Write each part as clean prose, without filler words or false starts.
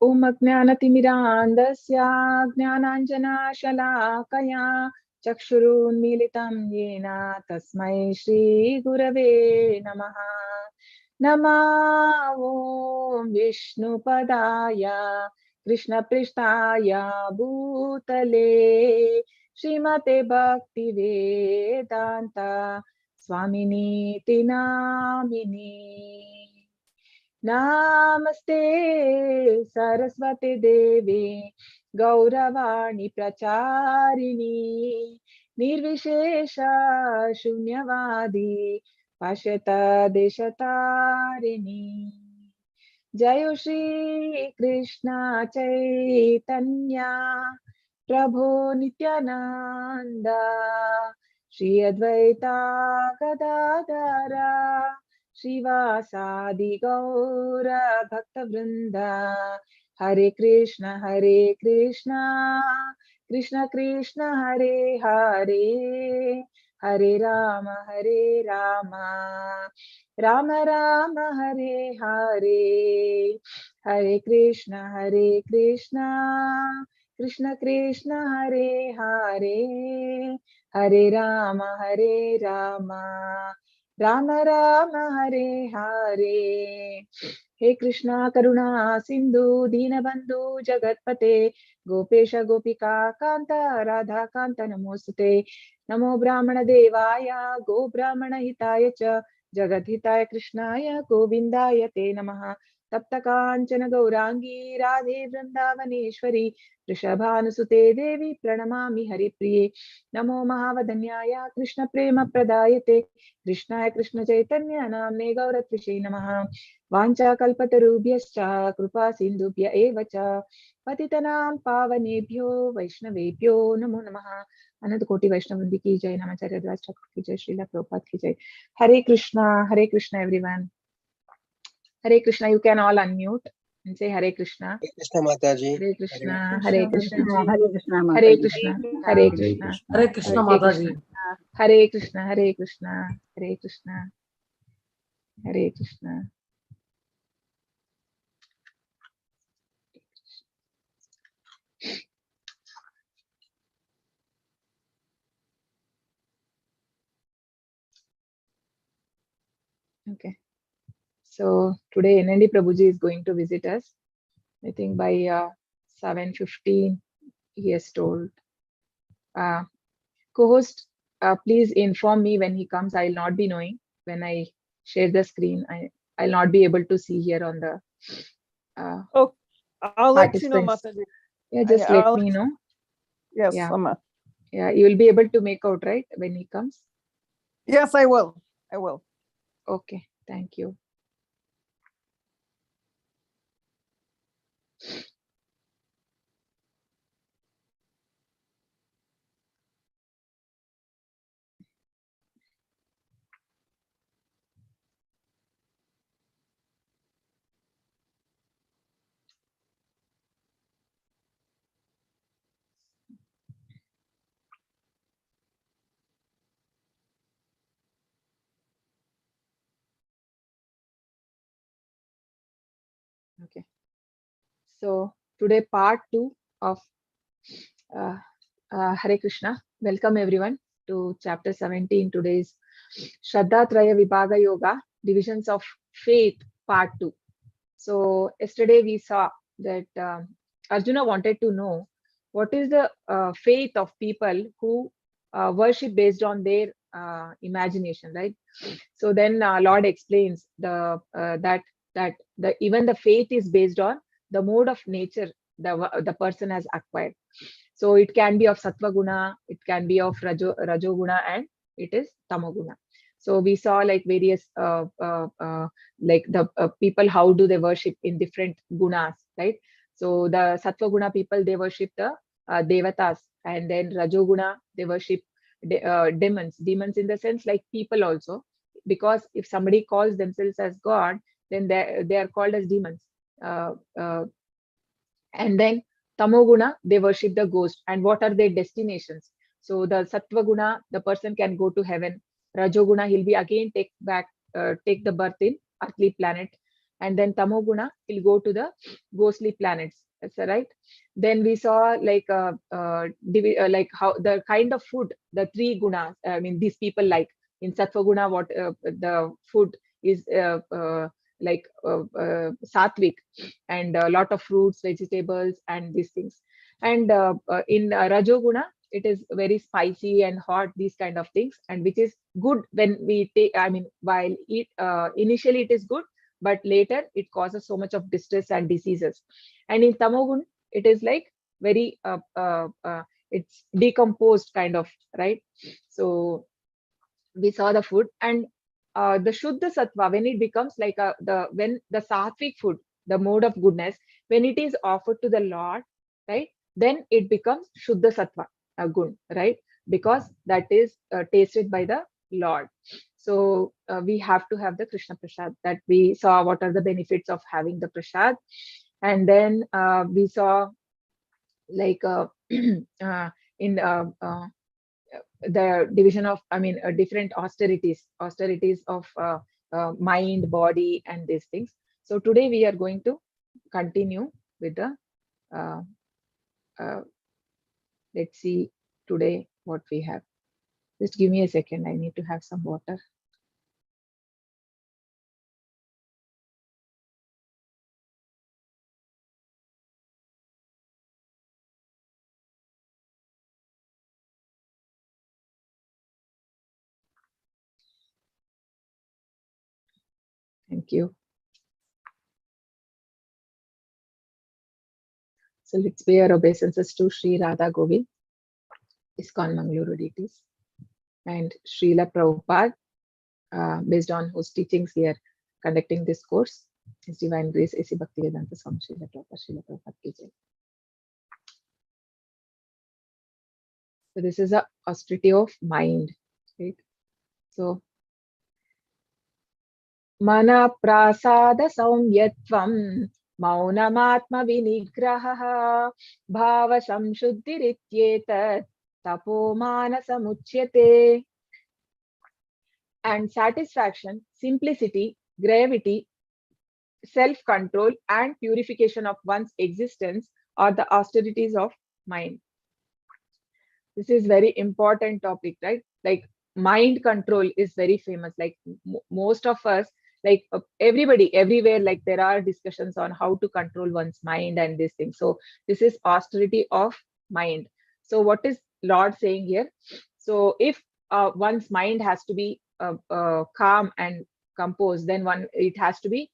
Om Ajnanatimirandasya Jnananjanashalaakaya Chakshurunmilitam Yena Tasmai Shri Gurave Namaha. Nama Om Vishnupadaya Krishna Prishtaya Bhutale Srimate Bhakti Vedanta Swamini Tinamini. Namaste Saraswati Devi Gauravani Pracharini Nirvishesha Shunyavadi Pashyata Deshatarini. Jayo Shri Krishna Chaitanya Prabhu Nityananda Shri Advaita Gadadara Shivasadi Gaura Bhakta Vrinda. Hare Krishna Krishna Krishna Hare Hare, Hare Rama Rama Rama Hare Hare. Hare Krishna Krishna Krishna Hare Hare, Hare Rama Rama Rama Hare Hare. He Krishna Karuna Sindhu Dinabandhu Jagatpate Gopesha Gopika Kanta Radha Kanta Namostate. Namo Brahmana Devaya Go Brahmana Hitaya Cha Jagat Hitaya Krishnaya Govindaya Te Namaha. Tapta Kanchana Gaurangi Radhe Vrindavaneshwari Rishabhanusute Devi Pranamami Haripriye. Namo Mahavadanyaya Krishna Prema Pradayate Krishnaya Krishna Chaitanya Namne Gauratrishe Namaha. Vancha kalpatarubhyascha kripa sindhubhya eva cha patitanam pavanebhyo vaishnavebhyo namo namaha. Anant Koti Vaishnav Vrinda ki jai, Namacharya Dras Thakur ki jai, Srila Prabhupada ki jai. Hare Krishna everyone. Hare Krishna, you can all unmute and say Hare Krishna. Hare Krishna Mataji. Hare Krishna, Hare Krishna, Hare Krishna, Hare Krishna, Hare Krishna, Hare Krishna, Mataji. Hare Krishna, Hare Krishna, Hare Krishna, Hare Krishna. Okay. So today NND Prabhuji is going to visit us. I think by 7:15 he has told. Co-host, please inform me when he comes. I'll not be knowing when I share the screen. I'll not be able to see here on the I'll let you know, participants. Mataji. Yeah, just let me know. Yes, Yeah. Amma. Yeah, you will be able to make out, right, when he comes? Yes, I will. Okay, thank you. Okay. So today part 2 of Hare Krishna. Welcome everyone to chapter 17. Today's Shradha Traya Vibhaga Yoga, Divisions of Faith, part 2. So yesterday we saw that Arjuna wanted to know what is the faith of people who worship based on their imagination, right? So then Lord explains that even the faith is based on the mode of nature the person has acquired. So it can be of sattva guna, it can be of rajo guna, and it is tamo guna. So we saw like various like the people, how do they worship in different gunas, right? So the sattva guna people, they worship the devatas, and then rajo guna, they worship demons in the sense like people also, because if somebody calls themselves as god, then they are called as demons. uh, uh, and then tamoguna, they worship the ghost. And what are their destinations? So the sattva guna, the person can go to heaven. Rajoguna, he'll be again take the birth in earthly planet. and then tamoguna will go to the ghostly planets. That's right. Then we saw like like how the kind of food the three gunas, I mean these people like in sattva guna, what the food is like sattvic, and a lot of fruits, vegetables, and these things. And in rajoguna, it is very spicy and hot, these kind of things, and which is good when we take, I mean, while it initially it is good, but later it causes so much of distress and diseases. And in tamogun, it is like very it's decomposed kind of, right? So we saw the food, and the shuddha sattva, when it becomes like when the sattvic food, the mode of goodness, when it is offered to the Lord, right, then it becomes shuddha sattva gun, right, because that is tasted by the Lord. So we have to have the Krishna prasad, that we saw what are the benefits of having the prasad. And then we saw like in the division of, I mean, different austerities of mind, body, and these things. So today we are going to continue with the uh, let's see today what we have. Just give me a second, I need to have some water. Thank you. So let's pay our obeisances to Sri Radha Govind, ISKCON Mangaluru deities, and Srila Prabhupada, based on whose teachings we are conducting this course. His Divine Grace, A.C. Bhaktivedanta Swami Srila Prabhupada ki jai. So this is a austerity of mind, right? So mana prasada saumyatvam maunamatma vinigraha bhava samshuddhirityeta tapo manasa muchyate. And satisfaction, simplicity, gravity, self-control, and purification of one's existence are the austerities of mind. This is very important topic, right? Like mind control is very famous. Like most of us, like everybody, everywhere, like there are discussions on how to control one's mind and this thing. So this is austerity of mind. So what is Lord saying here? So if one's mind has to be calm and composed, then it has to be,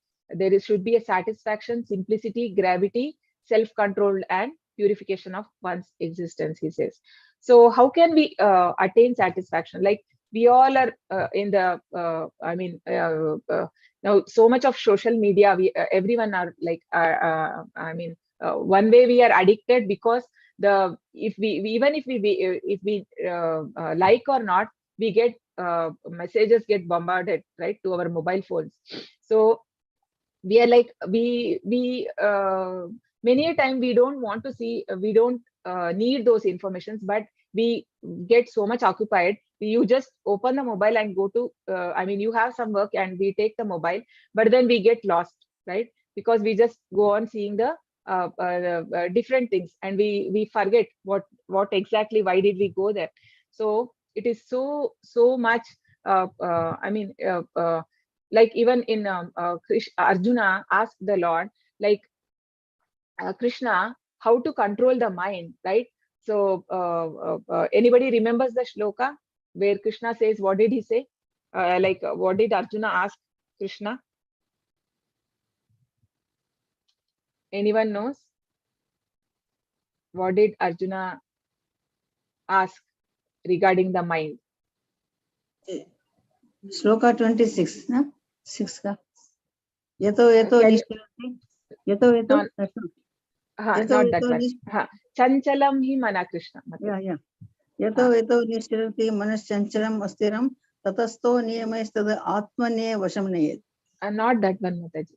should be a satisfaction, simplicity, gravity, self-control, and purification of one's existence, he says. So how can we attain satisfaction? Like we all are in the, I mean, now so much of social media, everyone are like, I mean, one way we are addicted, because if we like or not, we get messages get bombarded right to our mobile phones. So we are like, many a time we don't want to see, we don't need those informations, but we get so much occupied. You just open the mobile and go to, I mean, you have some work and we take the mobile, but then we get lost, right? Because we just go on seeing the different things, and we forget what exactly, why did we go there. So it is so much, I mean, like even in Arjuna asked the Lord, like, Krishna, how to control the mind, right? So anybody remembers the shloka where Krishna says, what did he say? What did Arjuna ask Krishna? Anyone knows? What did Arjuna ask regarding the mind? Shloka 26, no? 6 ka. Yato nishkarati. Yato. Not that one. Chanchalam hi mana Krishna. Yeah. Yato nishkarati manas chanchalam astiram tatasto niyamaistada atmane vasham nayet. Not that one, Mataji.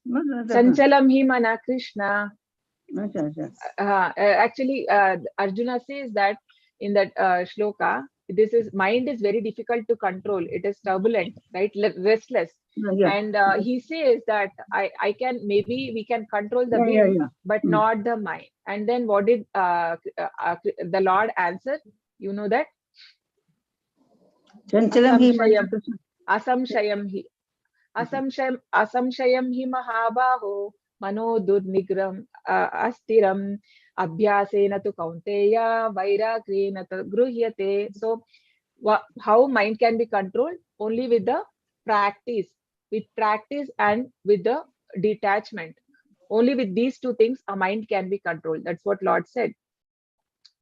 Chanchalam hi mana Krishna. Actually, Arjuna says that in that shloka, this is mind is very difficult to control. It is turbulent, right? Restless. Yeah. And he says that I can, maybe we can control the Yeah, wind, yeah. but not the mind. And then what did the Lord answer? You know that? Chanchalam hi Asamshayam, asamshayam hi, asamshayam hi mahabaho mano durnigram astiram abhyasena tu kaunteya vairagrena tu gruhyate. So how mind can be controlled? Only with the practice, and with the detachment. Only with these two things a mind can be controlled. That's what Lord said,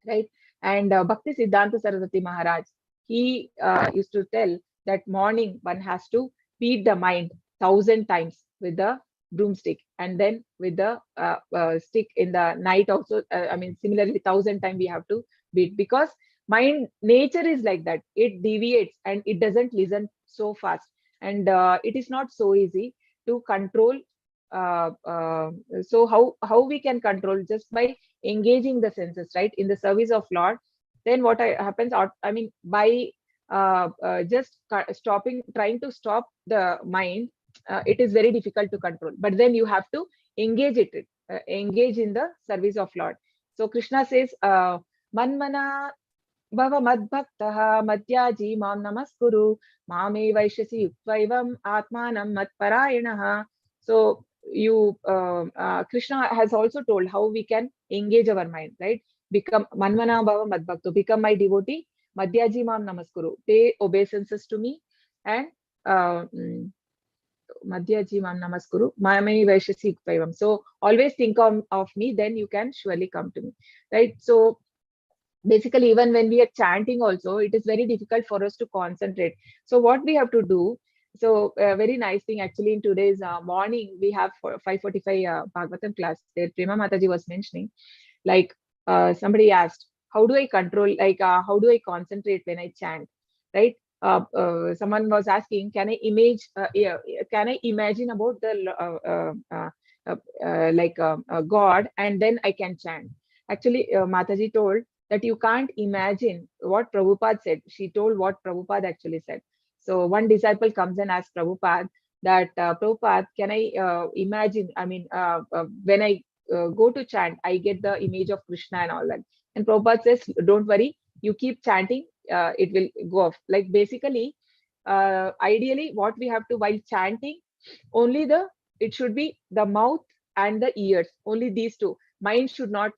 right? And Bhakti Siddhanta Saraswati Maharaj, he used to tell that morning one has to beat the mind 1,000 times with the broomstick, and then with the stick in the night also. Similarly, 1,000 times we have to beat, because mind nature is like that. It deviates and it doesn't listen so fast, and it is not so easy to control. So how we can control? Just by engaging the senses, right, in the service of Lord. Then what happens, by just stopping, trying to stop the mind, it is very difficult to control. But then you have to engage engage in the service of Lord. So Krishna says, manmana bhava madbhaktaha madhyaji mam namaskuru mame vaishyasi yuktvaivam atmanam matparayanaha. So Krishna has also told how we can engage our mind, right? Become manmana bhava madbhakto, become my devotee, madhyaji mam namaskuru, pay obeisances to me, and madhyaji mam namaskuru mame vaishyasi yuktvaivam. So always think of me, then you can surely come to me, right? So basically, even when we are chanting also, it is very difficult for us to concentrate. So what we have to do, so a very nice thing actually, in today's morning, we have 5:45 Bhagavatam class there, Prema Mataji was mentioning, like somebody asked, how do I control, like how do I concentrate when I chant, right? Someone was asking, can I can I imagine about the God, and then I can chant? Actually, Mataji told that you can't imagine what Prabhupada said. She told what Prabhupada actually said. So one disciple comes and asks Prabhupada that, Prabhupada, can I imagine, when I go to chant, I get the image of Krishna and all that. And Prabhupada says, don't worry, you keep chanting, it will go off. Like basically, ideally, what we have to, while chanting, only it should be the mouth and the ears, only these two. Mind should not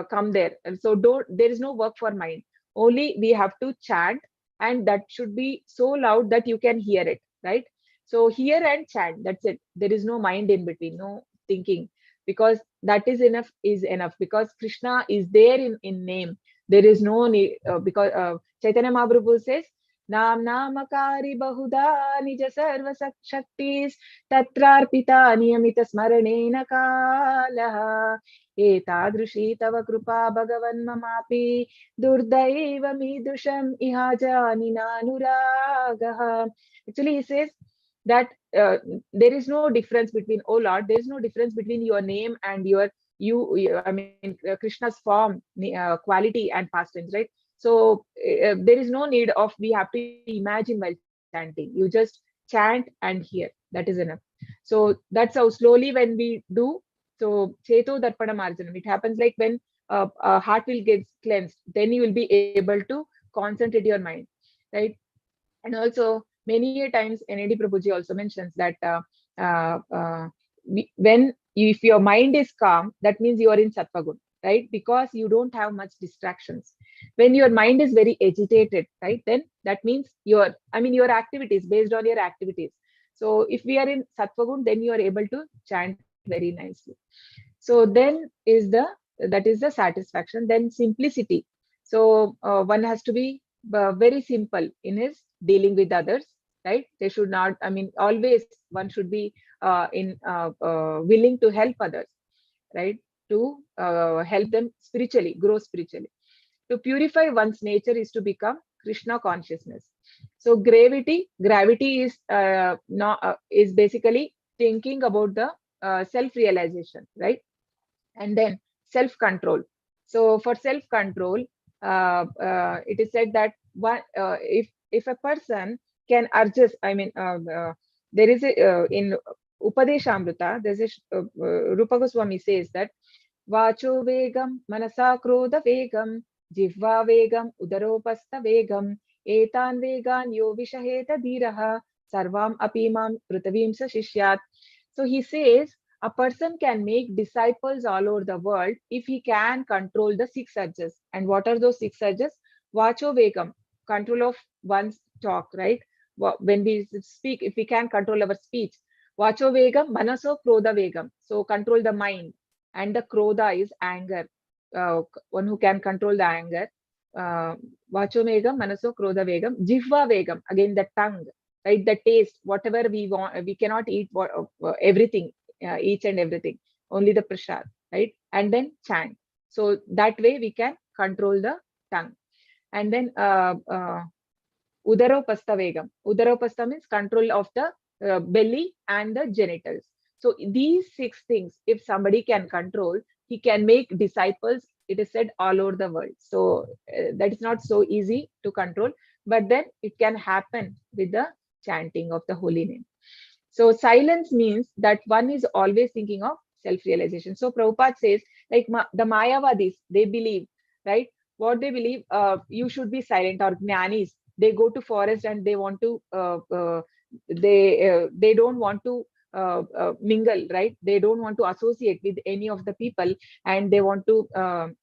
come there. And so there is no work for mind. Only we have to chant, and that should be so loud that you can hear it, right? So hear and chant, that's it. There is no mind in between, no thinking, because that is enough, because Krishna is there in name. There is no need, because Chaitanya Mahaprabhu says, Nam namakari bahuda nija sarva shaktis tatrarpita niyamita smaranena kalaha etadrushi tava kripa bhagavan mamapi durdaiva midrusham ihajani nanuragaha. Actually, he says that there is no difference between, oh Lord, there is no difference between your name and Krishna's form, quality and past tense, right? So there is no need of we have to imagine while chanting. You just chant and hear. That is enough. So that's how slowly when we do. So cheto darpana marjanam. It happens like when heart will get cleansed, then you will be able to concentrate your mind, right? And also many a times NAD Prabhuji also mentions that if your mind is calm, that means you are in sattva gun, right? Because you don't have much distractions. When your mind is very agitated, right, then that means your activities, based on your activities. So if we are in sattva gun, then you are able to chant very nicely. So then that is the satisfaction. Then simplicity. So one has to be very simple in his dealing with others, right? They should not, always one should be willing to help others, right? To help them spiritually, grow spiritually. To purify one's nature is to become Krishna consciousness. So gravity is basically thinking about the self-realization, right? And then self-control. So for self-control, it is said that if a person can adjust, I mean, there is a in Upadeshamrita, there's a Rupa Goswami says that Vacho vegam, manasa krodha vegam, jivva vegam, udaropasta vegam, etan vegan yo vishaheta dhiraha, sarvam apimam prithavim sa shishyat. So he says a person can make disciples all over the world if he can control the six urges. And what are those six urges? Vacho vegam, control of one's talk, right? When we speak, if we can control our speech. Vacho vegam, manaso krodha vegam. So control the mind. And the krodha is anger. One who can control the anger. Vacho vegam, manaso krodha vegam. Jivva vegam, again the tongue, right? The taste, whatever we want, we cannot eat everything, each and everything, only the prasad, right? And then chant. So that way we can control the tongue. And then udaropasta vegam. Udaropasta means control of the belly and the genitals. So these six things, if somebody can control, he can make disciples, it is said, all over the world. So that is not so easy to control, but then it can happen with the chanting of the holy name. So silence means that one is always thinking of self-realization. So Prabhupada says, like the Mayavadis, they believe, right? What they believe, you should be silent, or Jnanis, they go to forest and they want to, they don't want to mingle, right? They don't want to associate with any of the people, and they want to,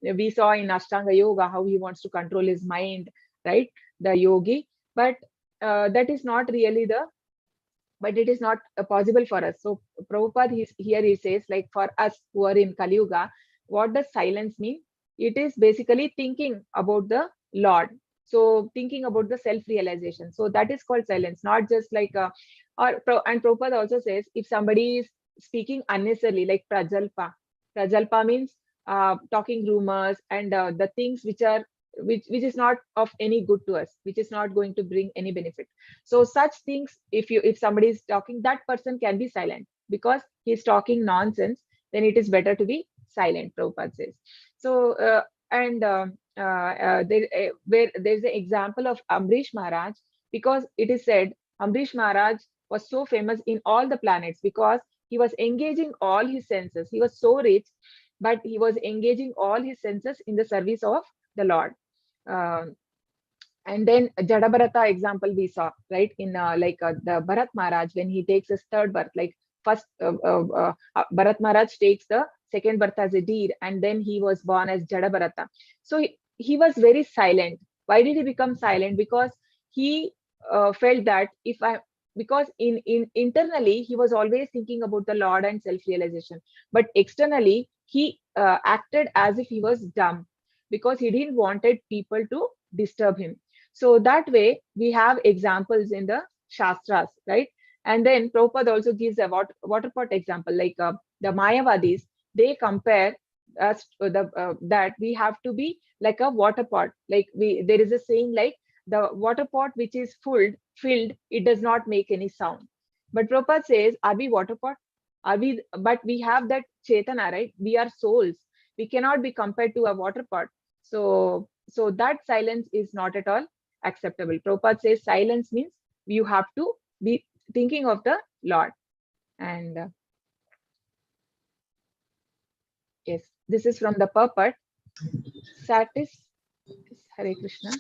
we saw in Ashtanga Yoga how he wants to control his mind, right? The yogi, but that is not really but it is not possible for us. So Prabhupada here he says, like for us who are in Kali Yuga, what does silence mean? It is basically thinking about the Lord. So thinking about the self-realization. So that is called silence, not just like and Prabhupada also says, if somebody is speaking unnecessarily, like prajalpa. Prajalpa means talking rumors and the things which is not of any good to us, which is not going to bring any benefit. So such things, if somebody is talking, that person can be silent because he's talking nonsense. Then it is better to be silent, Prabhupada says. So where there's an example of Amrish Maharaj, because it is said Amrish Maharaj was so famous in all the planets because he was engaging all his senses. He was so rich, but he was engaging all his senses in the service of the Lord. And then Jadabharata example we saw, right? In the Bharat Maharaj, when he takes his third birth, like first Bharat Maharaj takes the second birth as a deer, and then he was born as Jadabharata. So he was very silent. Why did he become silent? Because he felt that because in internally he was always thinking about the Lord and self-realization, but externally he acted as if he was dumb because he didn't wanted people to disturb him. So that way we have examples in the Shastras, right? And then Prabhupada also gives a water pot example, like the Mayavadis, they compare us that we have to be like a water pot. Like there is a saying like the water pot which is filled, it does not make any sound. But Prabhupada says, are we water pot? Are we? But we have that Chetana, right? We are souls. We cannot be compared to a water pot. So that silence is not at all acceptable. Prabhupada says silence means you have to be thinking of the Lord. And yes, this is from the purport. Hare Krishna.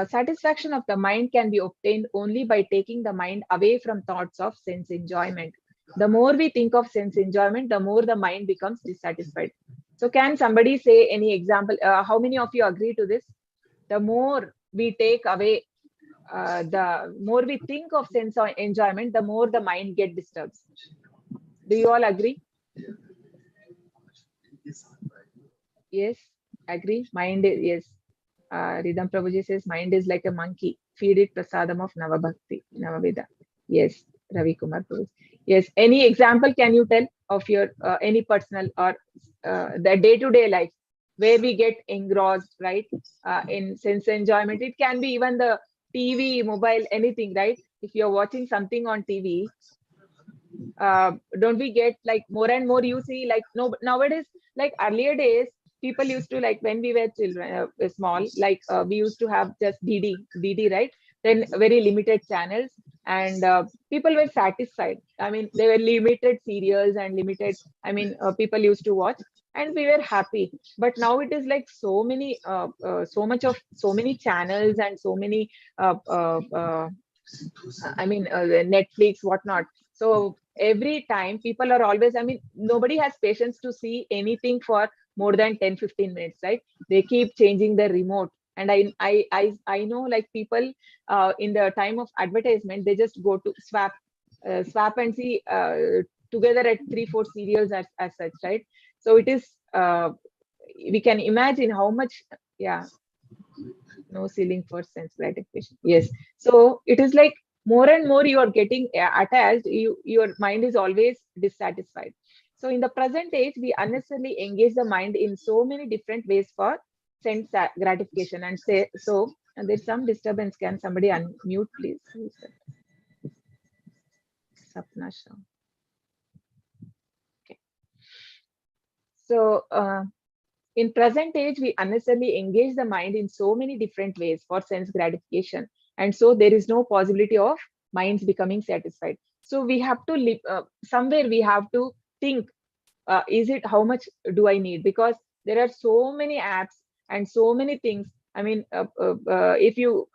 Satisfaction of the mind can be obtained only by taking the mind away from thoughts of sense enjoyment. The more we think of sense enjoyment, the more the mind becomes dissatisfied. So can somebody say any example? How many of you agree to this? The more we take away, the more we think of sense of enjoyment, the more the mind gets disturbed. Do you all agree? Yes, agree. Mind is, yes. Ridham Prabhuji says, mind is like a monkey. Feed it prasadam of Navabhakti, Navaveda. Yes, Ravi Kumar Prabhuji. Yes, any example can you tell of your any personal or the day-to-day life where we get engrossed, right? In sense enjoyment. It can be even the TV, mobile, anything, right? If you're watching something on TV, don't we get like more and more, you see, like no, nowadays, like earlier days, people used to, like, when we were children, small, like, we used to have just DD, right? Then very limited channels, and people were satisfied. I mean, there were limited serials and limited, I mean, people used to watch, and we were happy. But now it is like so many, so many channels and so many, I mean, Netflix, whatnot. So every time people are always, I mean, nobody has patience to see anything for more than 10-15 minutes, right? They keep changing the remote. And I know, like, people in the time of advertisement, they just go to swap and see together at 3-4 serials as such, right? So it is, we can imagine how much, yeah, no ceiling for sense gratification. Yes. So it is like more and more you are getting attached, your mind is always dissatisfied. So in the present age, we unnecessarily engage the mind in so many different ways for sense gratification. And say, so, and there's some disturbance. Can somebody unmute, please? Who is that? Sapna Shah. Okay. So in present age, we unnecessarily engage the mind in so many different ways for sense gratification. And so there is no possibility of minds becoming satisfied. So we have to live, somewhere we have to think, is it, how much do I need? Because there are so many apps and so many things. I mean, if you,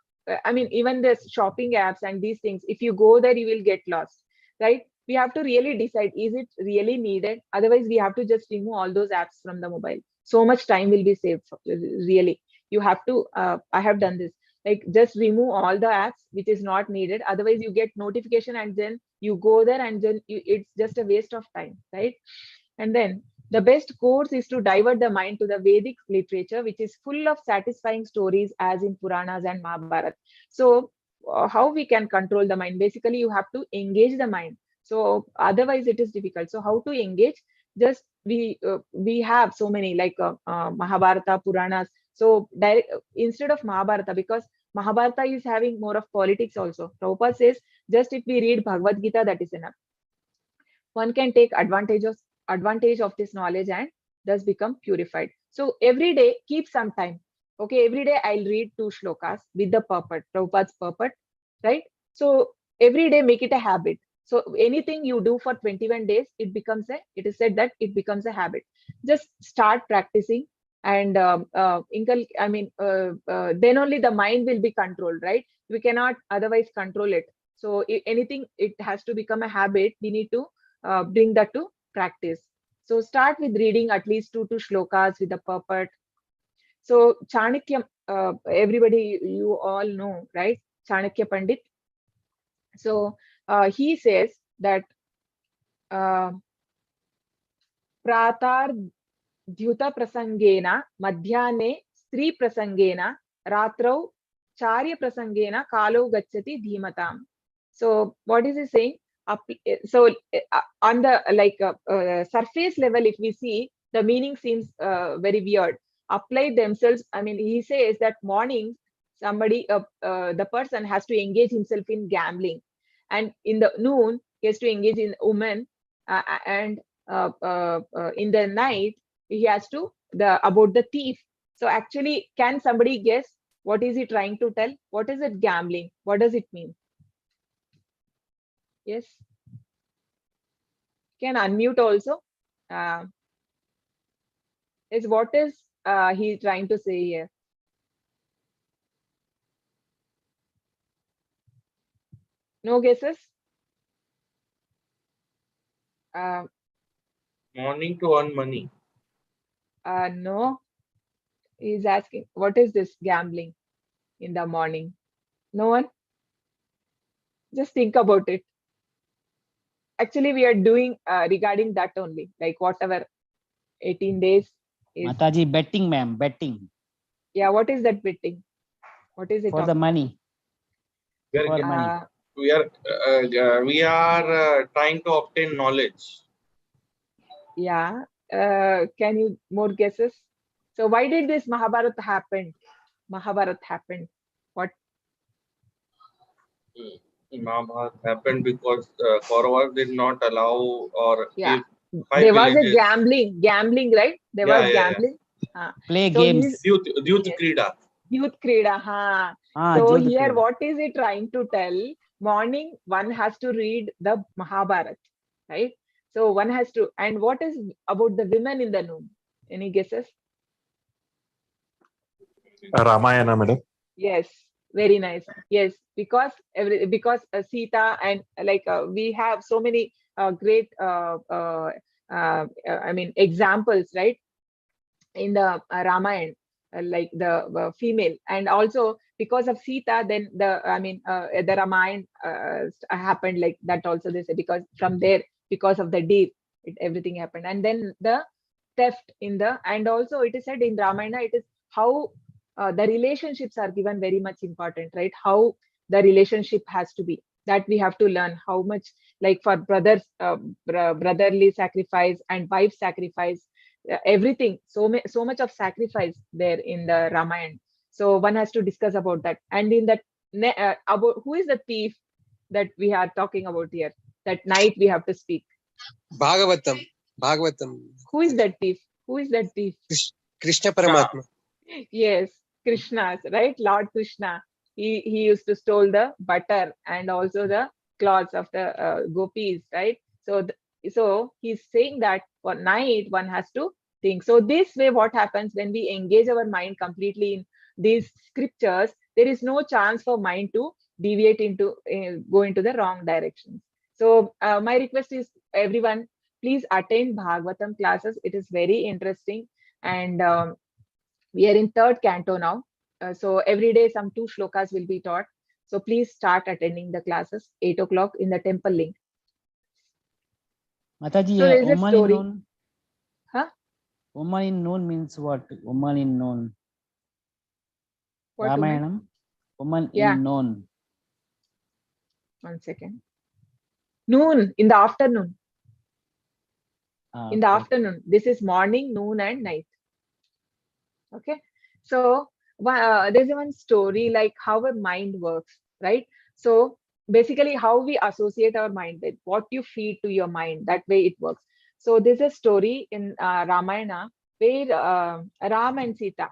I mean, even the shopping apps and these things, if you go there, you will get lost, right? We have to really decide, is it really needed? Otherwise, we have to just remove all those apps from the mobile. So much time will be saved. Really, you have to, I have done this, like, just remove all the apps which is not needed. Otherwise, you get notification and then you go there, and then it's just a waste of time, right? And then the best course is to divert the mind to the Vedic literature, which is full of satisfying stories, as in Puranas and Mahabharata. So how we can control the mind? Basically, you have to engage the mind. So otherwise, it is difficult. So how to engage? Just we have so many, like, Mahabharata, Puranas. So instead of Mahabharata, because Mahabharata is having more of politics also. Prabhupada says, just if we read Bhagavad Gita, that is enough. One can take advantage of this knowledge and thus become purified. So every day, keep some time. Okay, every day I'll read 2 shlokas with the purport, Prabhupada's purport, right? So every day, make it a habit. So anything you do for 21 days, it is said that it becomes a habit. Just start practicing, and then only the mind will be controlled, right? We cannot otherwise control it. So if anything, it has to become a habit. We need to bring that to practice. So start with reading at least 2 shlokas with the purport. So Chanakya, everybody, you all know, right? Chanakya Pandit. So he says that pratar dhyuta prasangena madhyane stri prasangena ratrau charya prasangena kalo gacchati dhimatam. So what is he saying? So on the, like, surface level, if we see, the meaning seems very weird. Apply themselves, I mean, he says that morning, somebody, the person has to engage himself in gambling, and in the noon he has to engage in women, and in the night he has to about the thief. So actually, can somebody guess what is he trying to tell? What is it, gambling? What does it mean? Yes, can unmute also. Is what is he trying to say here? No guesses? Morning to earn money. No. He's asking, what is this gambling in the morning? No one? Just think about it. Actually, we are doing regarding that only, like whatever 18 days is. Mataji, betting, ma'am, betting. Yeah, what is that betting? What is it? For the money. We For are, money. we are trying to obtain knowledge. Yeah. Can you more guesses? So why did this Mahabharata happen? Mahabharata happened. What? Mahabharata happened because Kauravas did not allow or Yeah. give 5 There was a villages. gambling, right? There was gambling. Play So games. he's Youth yes, Krida. youth krida. Ha. Ah, So youth here, Krida. what is it trying to tell? Morning, one has to read the Mahabharata, right? So one has to, and what is about the women in the noon? Any guesses? Ramayana, madam. Yes, very nice. Yes, because Sita and we have so many great I mean examples, right? In the Ramayana, like the female, and also because of Sita, then the Ramayana happened like that. Also, they say because from there, because of the deed, everything happened, and then the theft in the, and also it is said in Ramayana, it is how the relationships are given very much important, right? How the relationship has to be, that we have to learn how much, like for brothers, brotherly sacrifice and wife sacrifice, everything, so much of sacrifice there in the Ramayana. So one has to discuss about that, and in that about who is the thief that we are talking about here, that night we have to speak. Bhagavatam. Bhagavatam. Who is that thief? Who is that thief? Krishna Paramatma. Yes, Krishna's, right? Lord Krishna. He used to stole the butter and also the cloths of the gopis, right? So so he's saying that for night one has to think. So this way, what happens when we engage our mind completely in these scriptures? There is no chance for mind to deviate into go into the wrong direction. So my request is everyone, please attend Bhagavatam classes. It is very interesting, and we are in third canto now. So every day some 2 shlokas will be taught. So please start attending the classes, 8 o'clock in the temple link. Mataji, So there is a woman in story. noon. Huh? Woman in noon means what? Woman in noon. What woman? Ramayanam. Woman Yeah. in noon. 1 second. Noon, in the afternoon. Ah, In the okay. afternoon. This is morning, noon, and night. Okay. So there's one story like how a mind works, right? So basically how we associate our mind with what you feed to your mind, that way it works. So there's a story in Ramayana where Ram and Sita,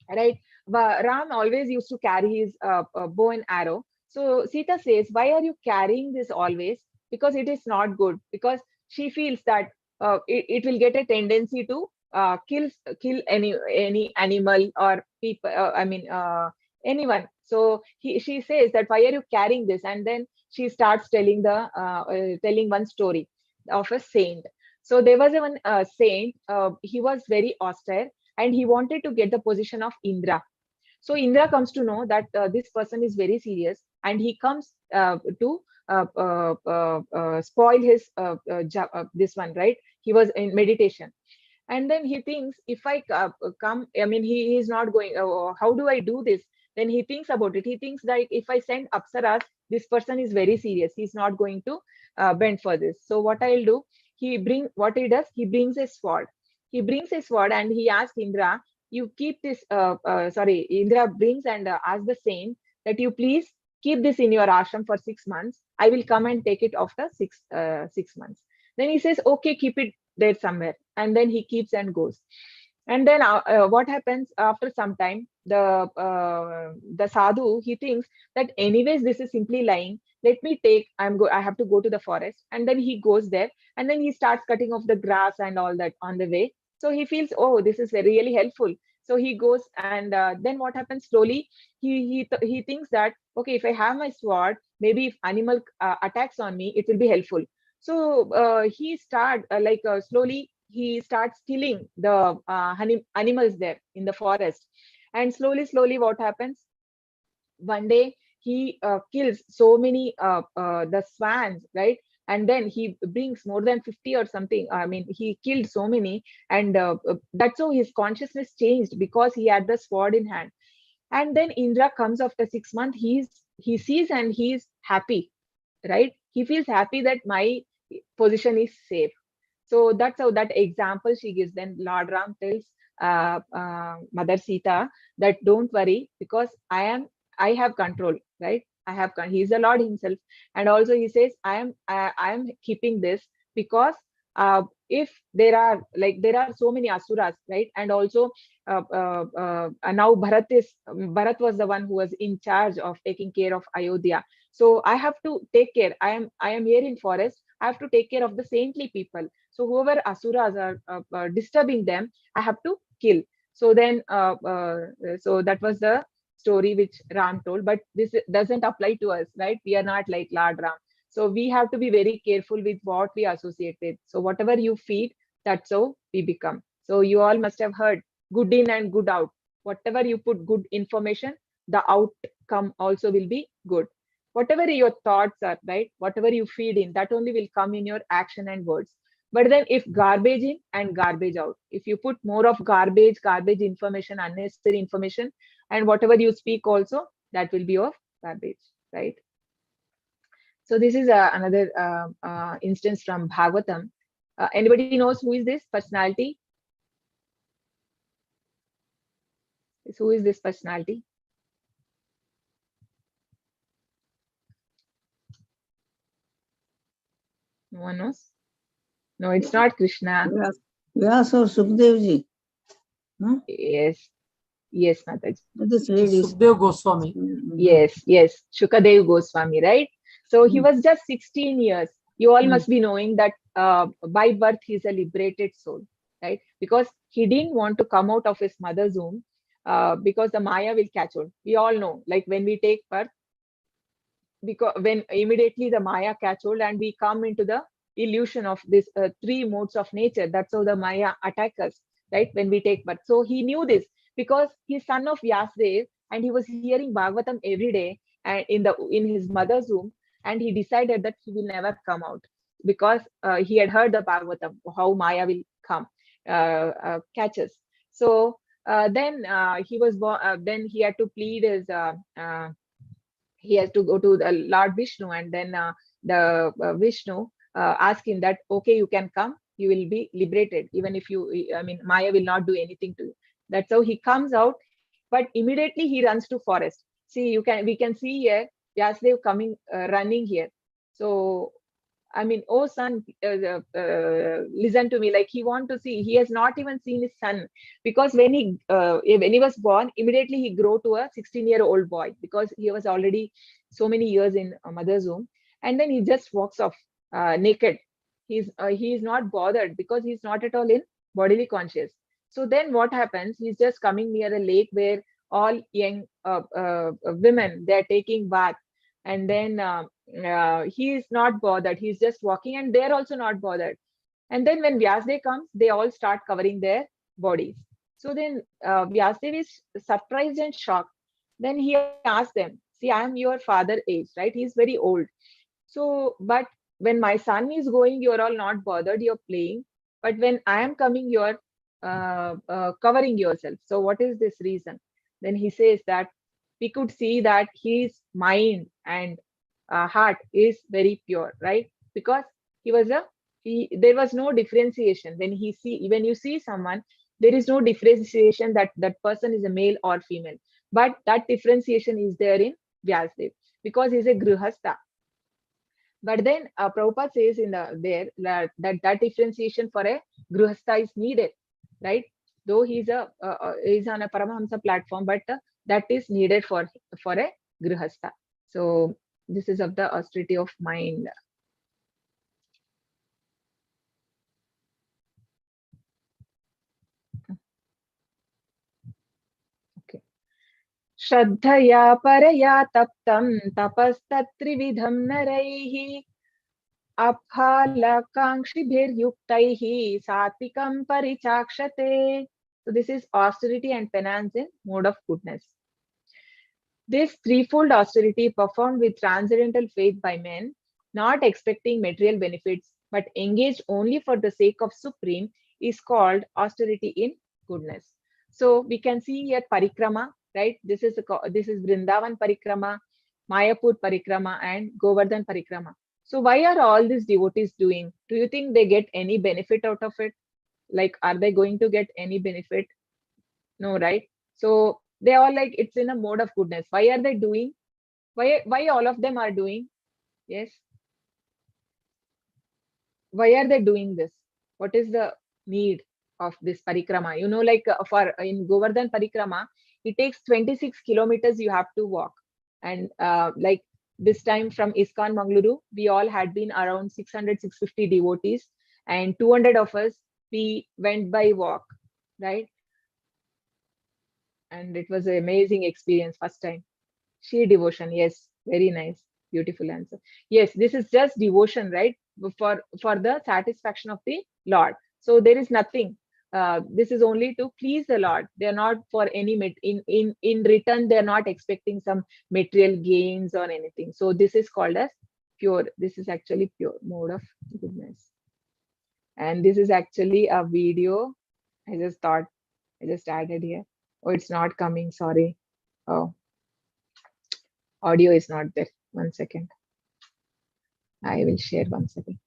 right? Ram always used to carry his bow and arrow. So Sita says, why are you carrying this always? Because it is not good, because she feels that it will get a tendency to kill any animal or people, anyone. So she says that, why are you carrying this? And then she starts telling one story of a saint. So there was one saint, he was very austere, and he wanted to get the position of Indra. So Indra comes to know that this person is very serious, and he comes to spoil his this one, right? He was in meditation, and then he thinks, if I come, I mean, he is not going. How do I do this? Then he thinks about it. He thinks that if I send Apsaras, this person is very serious. He's not going to bend for this. So what I'll do? What he does. He brings a sword. He brings a sword, and he asks Indra, you keep this. Sorry, Indra brings and asks the same, that you please keep this in your ashram for 6 months. I will come and take it after 6 months. Then he says, okay, keep it there somewhere, and then he keeps and goes. And then what happens after some time? The sadhu, he thinks that anyways this is simply lying. Let me take. I have to go to the forest, and then he goes there, and then he starts cutting off the grass and all that on the way. So he feels, oh, this is really helpful. So he goes, and then what happens? Slowly, he thinks that, okay, if I have my sword, maybe if animal attacks on me, it will be helpful. So slowly he starts killing the animals there in the forest, and slowly what happens? One day he kills so many the swans, right? And then he brings more than 50 or something. I mean, he killed so many, and that's how his consciousness changed, because he had the sword in hand. And then Indra comes after 6 months. He sees and he's happy, right? He feels happy that my position is safe. So that's how that example she gives. Then Lord Ram tells Mother Sita that don't worry, because I have control, right? He's the Lord himself. And also he says, I am keeping this because if there are so many asuras, right? And also now Bharat was the one who was in charge of taking care of Ayodhya. So I have to take care. I am here in forest. I have to take care of the saintly people. So whoever asuras are disturbing them, I have to kill. So then, so that was the story which Ram told. But this doesn't apply to us, right? We are not like Lord Ram. So we have to be very careful with what we associate with. So whatever you feed, that's how we become. So you all must have heard good in and good out. Whatever you put good information, the outcome also will be good. Whatever your thoughts are, right? Whatever you feed in, that only will come in your action and words. But then if garbage in and garbage out, if you put more of garbage information, unnecessary information, and whatever you speak also, that will be of garbage, right? So this is another instance from Bhagavatam. Anybody knows who is this personality? Who is this personality? No one knows? No, it's not Krishna. Vyas or Sukhdev ji. Yes, yes, Mataji. This lady. Sukhdev Goswami. Yes, Shukadev Goswami, right? So he was just 16 years. You all must be knowing that by birth he's a liberated soul, right? Because he didn't want to come out of his mother's womb because the Maya will catch hold. We all know, like when we take birth, because when immediately the Maya catch hold and we come into the illusion of this three modes of nature. That's how the Maya attack us, right? When we take birth. So he knew this because he's son of Vyasdev and he was hearing Bhagavatam every day and in his mother's womb, and he decided that he will never come out because he had heard the Bhagavatam, how Maya will come, catch us. So then he was born. Then he had to plead his. He has to go to the Lord Vishnu, and then the Vishnu ask him that, okay, you can come, you will be liberated, even if Maya will not do anything to you. That's how he comes out, but immediately he runs to forest. See, we can see here Vyasdev coming, running here. So oh son, listen to me. Like he want to see. He has not even seen his son because when he was born, immediately he grew to a 16-year-old boy because he was already so many years in mother's womb, and then he just walks off naked. He is not bothered because he's not at all in bodily conscious. So then what happens? He's just coming near a lake where all young women, they're taking bath, and then he is not bothered. He's just walking and they're also not bothered. And then when Vyasdev comes, they all start covering their bodies. So then Vyasdev is surprised and shocked. Then he asked them, see, I am your father age, right? He's very old. So, but when my son is going, you're all not bothered, you're playing. But when I am coming, you're covering yourself. So what is this reason? Then he says that we could see that his mind and heart is very pure, right? Because there was no differentiation. When you see someone, there is no differentiation that that person is a male or female. But that differentiation is there in Vyasdev because he's a grihastha. But then Prabhupada says that differentiation for a grihastha is needed, right? Though he's on a Paramahamsa platform, but that is needed for a grihastha. So this is of the austerity of mind. Okay. Shraddhaya paraya taptam tapastatrividham naraihi aphalakankshibhiryuktaihi satvikam parichakshate. So this is austerity and penance in mode of goodness. This threefold austerity performed with transcendental faith by men, not expecting material benefits, but engaged only for the sake of Supreme, is called austerity in goodness. So we can see here parikrama, right? This is Vrindavan parikrama, Mayapur parikrama, and Govardhan parikrama. So why are all these devotees doing? Do you think they get any benefit out of it? Like, are they going to get any benefit? No, right? So they are like, it's in a mode of goodness. Why are they doing? Why all of them are doing? Yes. Why are they doing this? what is the need of this parikrama? You know, like for in Govardhan parikrama, it takes 26 kilometers you have to walk. And like this time from ISKCON Mangaluru, we all had been around 600-650 devotees, and 200 of us, we went by walk, right? And it was an amazing experience first time. Sheer devotion, yes, very nice, beautiful answer. Yes, this is just devotion, right? For the satisfaction of the Lord. So there is nothing. This is only to please the Lord. They are not for any in return. They are not expecting some material gains or anything. So this is called as pure. This is actually pure mode of goodness. And this is actually a video. I just added here. Oh, it's not coming. Sorry. Oh, audio is not there. 1 second. I will share 1 second.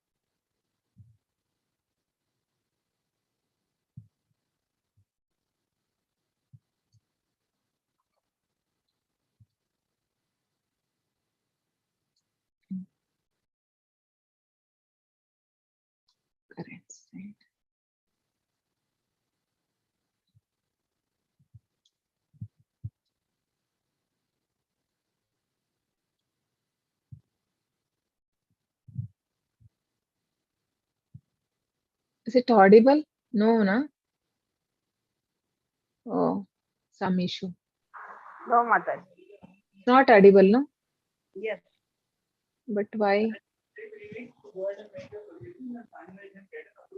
Current slide. Is it audible? No, no. Oh, some issue. No, Mataji. Not audible, no? Yes. But why?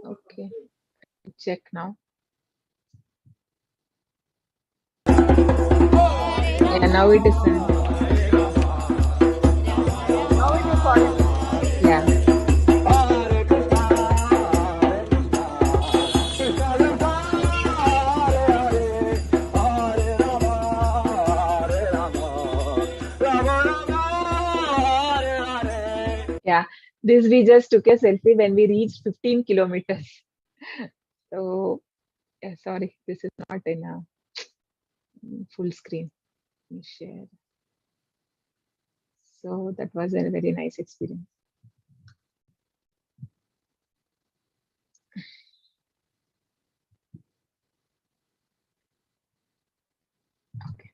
Okay. Check now. Yeah, now it is. Now it is audible. Yeah. Yeah. This we just took a selfie when we reached 15 kilometers. So, yeah, sorry, this is not in a full screen. Let me share. So that was a very nice experience. Okay.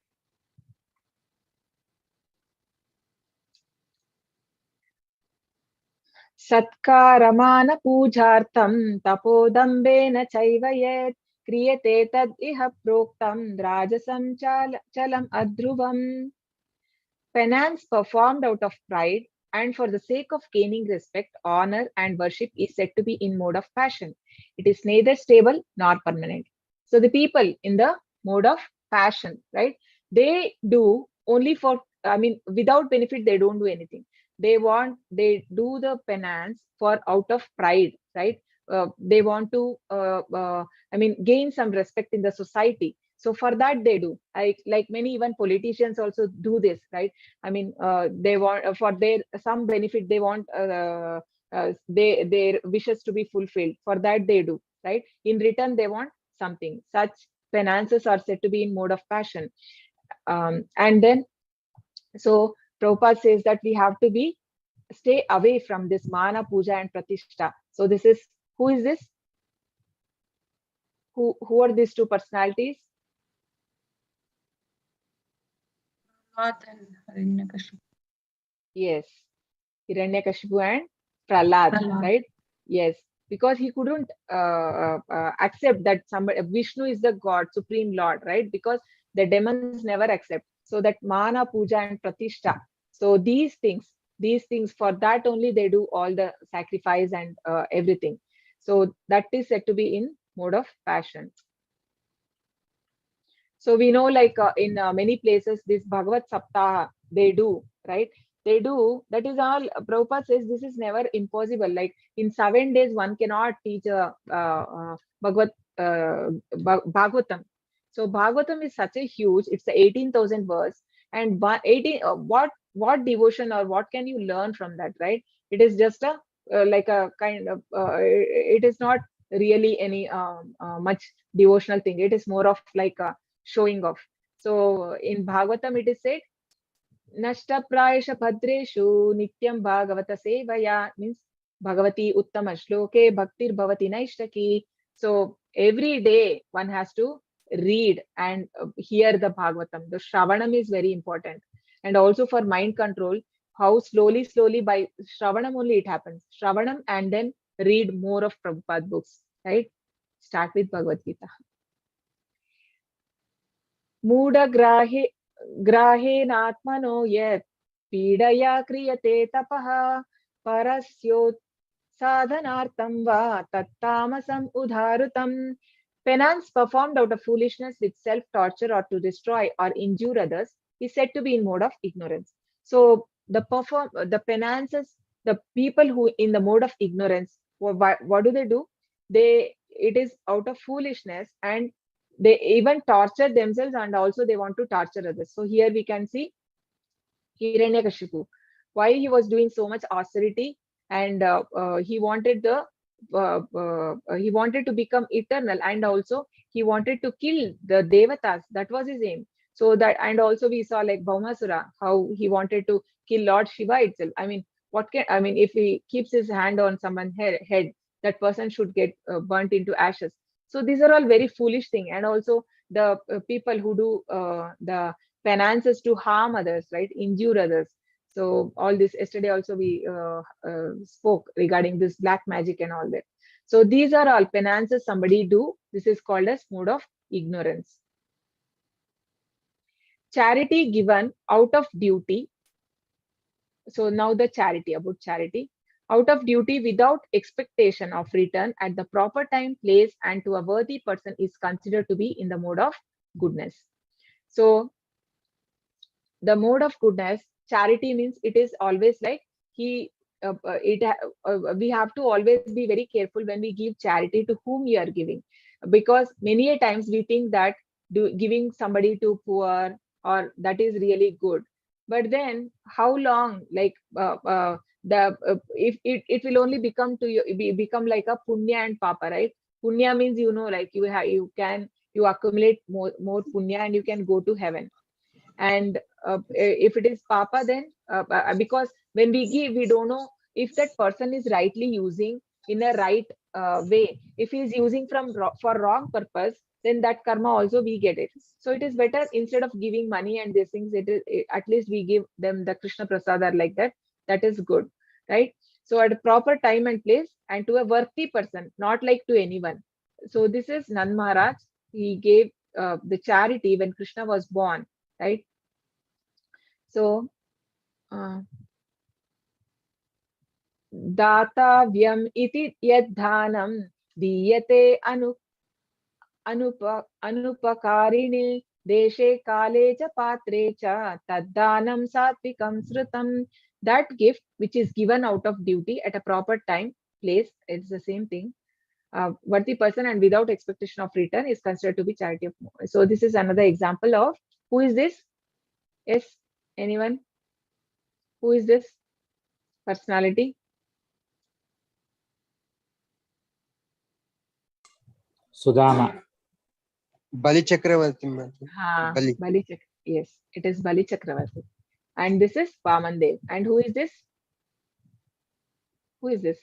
Satkaramana pujartam tapodambena chaiva yet kriyate tad iha proktam rajasam chalam adruvam. Penance performed out of pride and for the sake of gaining respect, honor, and worship is said to be in mode of passion. It is neither stable nor permanent. So the people in the mode of passion, right? They do only for, I mean, without benefit, they don't do anything. They do the penance for out of pride, right? They want to, I mean, gain some respect in the society. So for that they do. Like many even politicians also do this, right? I mean, they want for their some benefit. They want their wishes to be fulfilled. For that they do, right? In return, they want something. Such penances are said to be in mode of passion. And then, so Prabhupada says that we have to stay away from this mana, puja, and pratishta. So this is, who is this? Who are these two personalities? Yes, Hiranyakashipu and Prahlad, right? Yes, because he couldn't accept that somebody, Vishnu is the God, Supreme Lord, right? Because the demons never accept. So that mana, puja, and pratishta. So these things, for that only they do all the sacrifice and everything. So that is said to be in mode of passion. So we know, like in many places, this Bhagavad Saptaha, they do, right? They do. That is all. Prabhupada says this is never impossible. Like in 7 days, one cannot teach Bhagavatam. So Bhagavatam is such a huge. It's the 18,000 verse, and 18. What devotion or what can you learn from that, right? It is just a like a kind of. It is not really any much devotional thing. It is more of like a showing off. So in Bhagavatam it is said, Nashta prayasha bhadreshu nityam bhagavata sevaya, means Bhagavati Uttama Shloke Bhaktir Bhavati Naishtaki. So every day one has to read and hear the Bhagavatam. The Shravanam is very important. And also for mind control, how slowly by Shravanam only it happens. Shravanam and then read more of Prabhupada books, right? Start with Bhagavad Gita. Muda grahenatmano yet pidaya kriyate tapaha parasyot sadhanartam va tattamasam udharutam. Penance performed out of foolishness with self-torture or to destroy or injure others is said to be in mode of ignorance. So the penances, the people who in the mode of ignorance, what do? It is out of foolishness, and they even torture themselves, and also they want to torture others. So here we can see Hiranyakashipu, why he was doing so much austerity, and he wanted to become eternal, and also he wanted to kill the devatas. That was his aim. So that, and also we saw like Bhaumasura, how he wanted to kill Lord Shiva itself. I mean, if he keeps his hand on someone's head, that person should get burnt into ashes. So these are all very foolish thing. And also the people who do the penances to harm others, right, injure others. So all this, yesterday also we spoke regarding this black magic and all that. So these are all penances somebody do. This is called as mode of ignorance. Charity given out of duty. So now the charity, about charity. Out of duty without expectation of return at the proper time, place, and to a worthy person is considered to be in the mode of goodness. So the mode of goodness, charity means it is always like we have to always be very careful when we give charity to whom we are giving, because many a times we think that giving somebody to poor or that is really good, but then how long, like if it will only become to you, become like a punya and papa, right? Punya means, like you accumulate more punya and you can go to heaven. And if it is papa, then because when we give, we don't know if that person is rightly using in a right way. If he is using for wrong purpose, then that karma also we get it. So it is better, instead of giving money and these things, at least we give them the Krishna Prasada like that. That is good, right? So at a proper time and place, and to a worthy person, not like to anyone. So this is Nand Maharaj. He gave the charity when Krishna was born, right? So दातव्यम इति यद्धानं दीयते अनुपकारिणे देशे काले च पात्रे च तद्दानं सात्विकं श्रुतं. That gift which is given out of duty at a proper time, place, it's the same thing. Worthy person and without expectation of return is considered to be charity of more. So this is another example of, who is this? Yes, anyone? Who is this personality? Sudama. Bali Chakravarti. Bali. Yes, it is Bali Chakravarti. And this is Vamandev. And who is this? Who is this?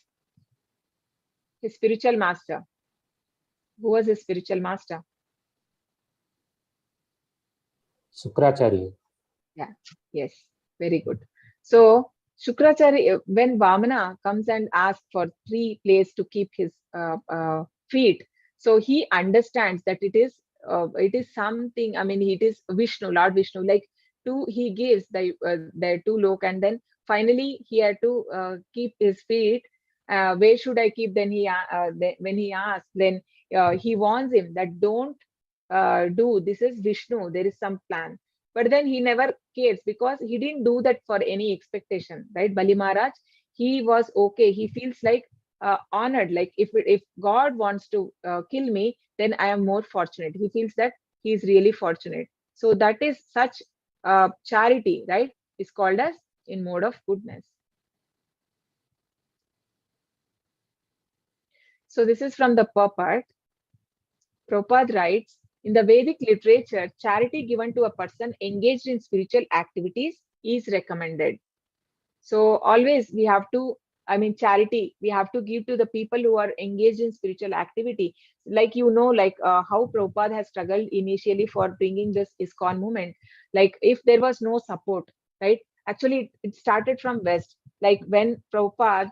His spiritual master. Who was his spiritual master? Sukracharya. Yeah, yes, very good. So Shukracharya, when Vamana comes and asks for 3 places to keep his feet, so he understands that it is something. I mean, it is Vishnu, Lord Vishnu. Like he gives the 2 lok, and then finally he had to keep his feet. Where should I keep? Then when he asks, then he warns him that don't do. This is Vishnu. There is some plan. But then he never cares, because he didn't do that for any expectation, right? Bali Maharaj, he was okay. He feels like honored. Like if God wants to kill me, then I am more fortunate. He feels that he is really fortunate. So that is such charity, right? Is called as in mode of goodness. So this is from the part. Prabhupada writes, in the Vedic literature, charity given to a person engaged in spiritual activities is recommended. So always we have to charity. We have to give to the people who are engaged in spiritual activity. Like, how Prabhupada has struggled initially for bringing this ISKCON movement. Like, if there was no support, right? Actually, it started from West. Like, when Prabhupada,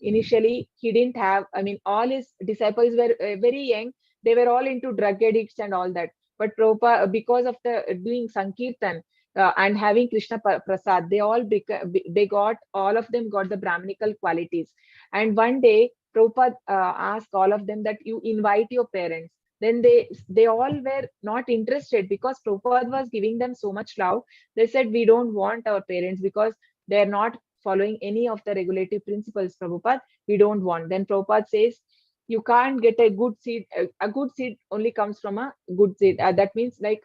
initially, he didn't have, all his disciples were very young. They were all into drug addicts and all that. But Prabhupada, because of the doing Sankirtan, and having Krishna Prasad, they got, all of them got the Brahminical qualities. And one day, Prabhupada asked all of them that you invite your parents. Then they all were not interested, because Prabhupada was giving them so much love. They said, we don't want our parents, because they're not following any of the regulative principles, Prabhupada. We don't want. Then Prabhupada says, you can't get a good seed. A good seed only comes from a good seed. That means, like,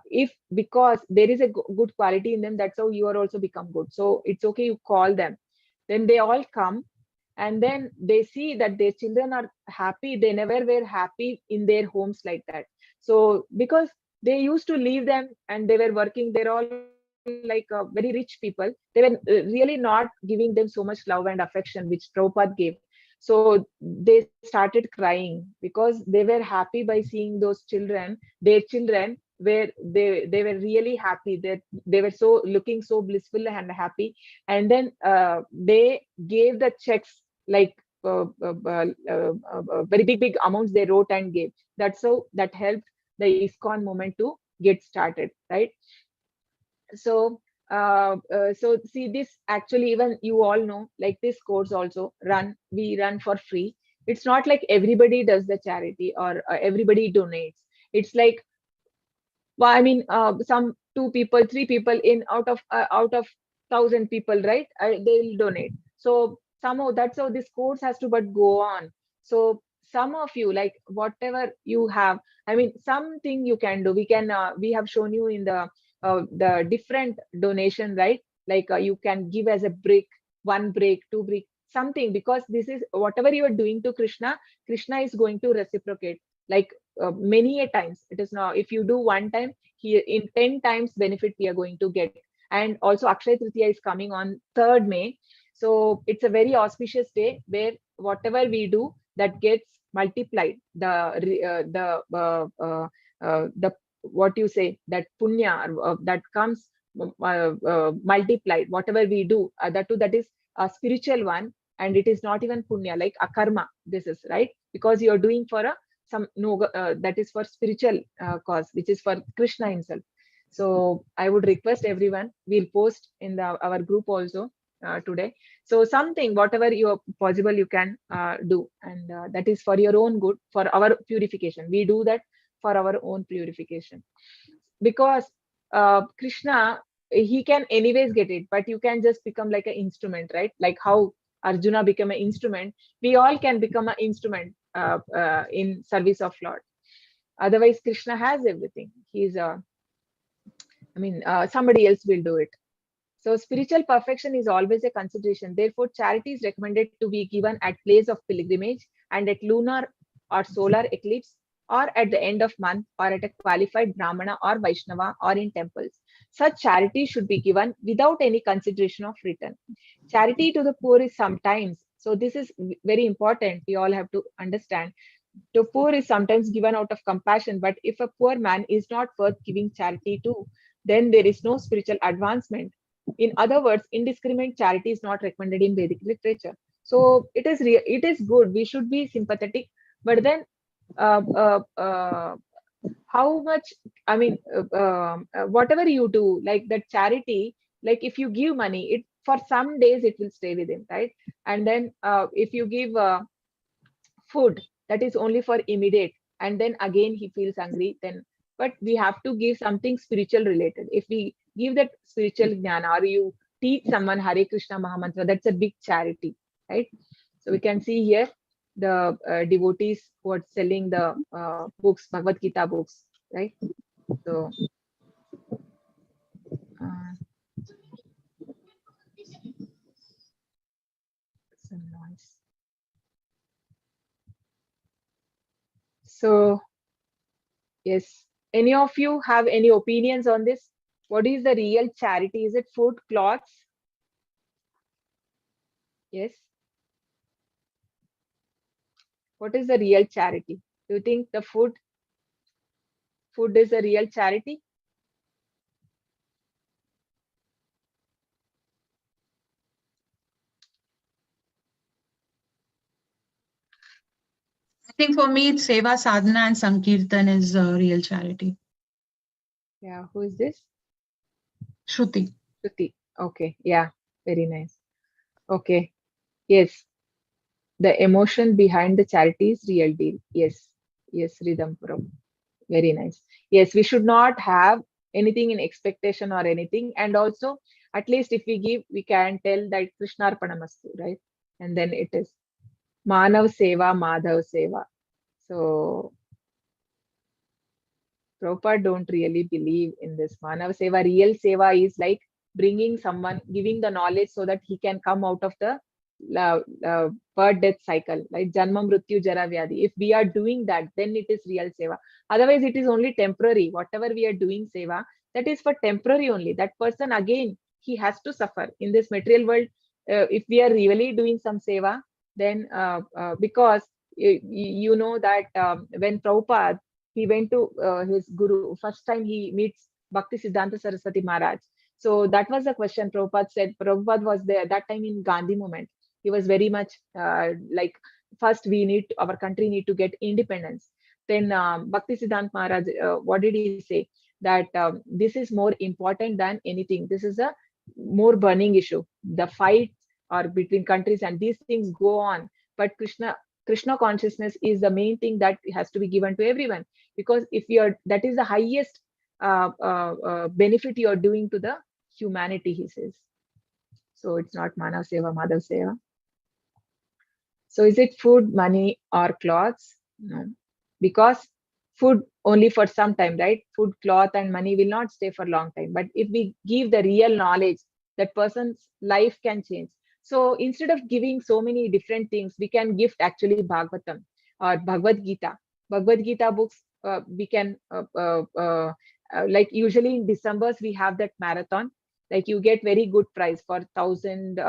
if because there is a good quality in them, that's how you are also become good. So it's okay, you call them. Then they all come, and then they see that their children are happy. They never were happy in their homes like that. So because they used to leave them and they were working, they're all like very rich people. They were really not giving them so much love and affection which Prabhupada gave. So they started crying, because they were happy by seeing those children, their children, where they were really happy, that they were so looking so blissful and happy. And then they gave the checks, like very big amounts they wrote and gave. That's how that helped the ISKCON movement to get started, right? So so see, this actually, even you all know, like, this course also we run for free. It's not like everybody does the charity, or everybody donates. It's like, well, some 2 people, 3 people in out of 1,000 people, right? They'll donate. So somehow that's how this course has to but go on. So some of you, like, whatever you have, something you can do. We have shown you in the different donation, right? Like, you can give as a brick, 1 brick, 2 brick, something, because this is whatever you are doing to Krishna. Krishna is going to reciprocate, like, many a times. It is now, if you do one time, here in 10 times benefit we are going to get. And also Akshay Tritiya is coming on 3rd May. So it's a very auspicious day where whatever we do, that gets multiplied. The what you say, that punya, that comes multiplied. Whatever we do, that is a spiritual one, and it is not even punya, like akarma. This is right, because you are doing for that is for spiritual cause, which is for Krishna himself. So I would request everyone, we'll post in our group also today. So something, whatever you are possible, you can do, and that is for your own good, for our purification. We do that for our own purification, because Krishna, he can anyways get it, but you can just become like an instrument, right? Like how Arjuna became an instrument, we all can become an instrument in service of Lord. Otherwise, Krishna has everything. He's somebody else will do it. So spiritual perfection is always a consideration. Therefore, charity is recommended to be given at place of pilgrimage, and at lunar or solar eclipse, or at the end of month, or at a qualified Brahmana or Vaishnava, or in temples. Such charity should be given without any consideration of return. Charity to the poor is sometimes, so this is very important, we all have to understand. The poor is sometimes given out of compassion, but if a poor man is not worth giving charity to, then there is no spiritual advancement. In other words, indiscriminate charity is not recommended in Vedic literature. So it is good. We should be sympathetic, but then how much? Whatever you do, like that charity, like if you give money, it for some days it will stay with him, right? And then if you give food, that is only for immediate, and then again he feels hungry. Then, but we have to give something spiritual related. If we give that spiritual jnana, or you teach someone Hare Krishna Mahamantra, that's a big charity, right? So we can see here the devotees who are selling the books, Bhagavad Gita books, right? So some noise. So yes, any of you have any opinions on this? What is the real charity? Is it food, clothes? Yes. What is the real charity? Do you think the food is a real charity? I think for me, it's Seva Sadhana and Sankirtan is real charity. Yeah, who is this? Shruti. Shruti. Okay, yeah, very nice. Okay, yes, the emotion behind the charity is real deal. Yes, yes, Ridhampuram. Very nice. Yes, we should not have anything in expectation or anything. And also, at least if we give, we can tell that Krishna Arpanamastu, right? And then it is Manav Seva, Madhav Seva. So Prabhupada don't really believe in this. Manav Seva, real Seva is like bringing someone, giving the knowledge so that he can come out of the birth death cycle, like Janma Mrityu Jara Vyadhi. If we are doing that, then it is real Seva. Otherwise, it is only temporary. Whatever we are doing Seva, that is for temporary only. That person, again, he has to suffer in this material world. If we are really doing some Seva, then because you know that when Prabhupada he went to his guru. First time he meets Bhakti Siddhanta Saraswati Maharaj. So that was the question Prabhupada said. Prabhupada was there that time in Gandhi movement. He was very much like, first our country need to get independence. Then Bhakti Siddhanta Maharaj, what did he say? That this is more important than anything. This is a more burning issue. The fight are between countries and these things go on. But Krishna consciousness is the main thing that has to be given to everyone, because if you're, that is the highest benefit you are doing to the humanity, he says. So it's not Manav Seva, Madhav Seva. So is it food, money, or clothes? No, because food only for some time, right? Food, cloth, and money will not stay for a long time. But if we give the real knowledge, that person's life can change. So instead of giving so many different things, we can gift actually Bhagavatam or Bhagavad Gita. Bhagavad Gita books, we can, like usually in December's, we have that marathon. Like you get very good price for 1,000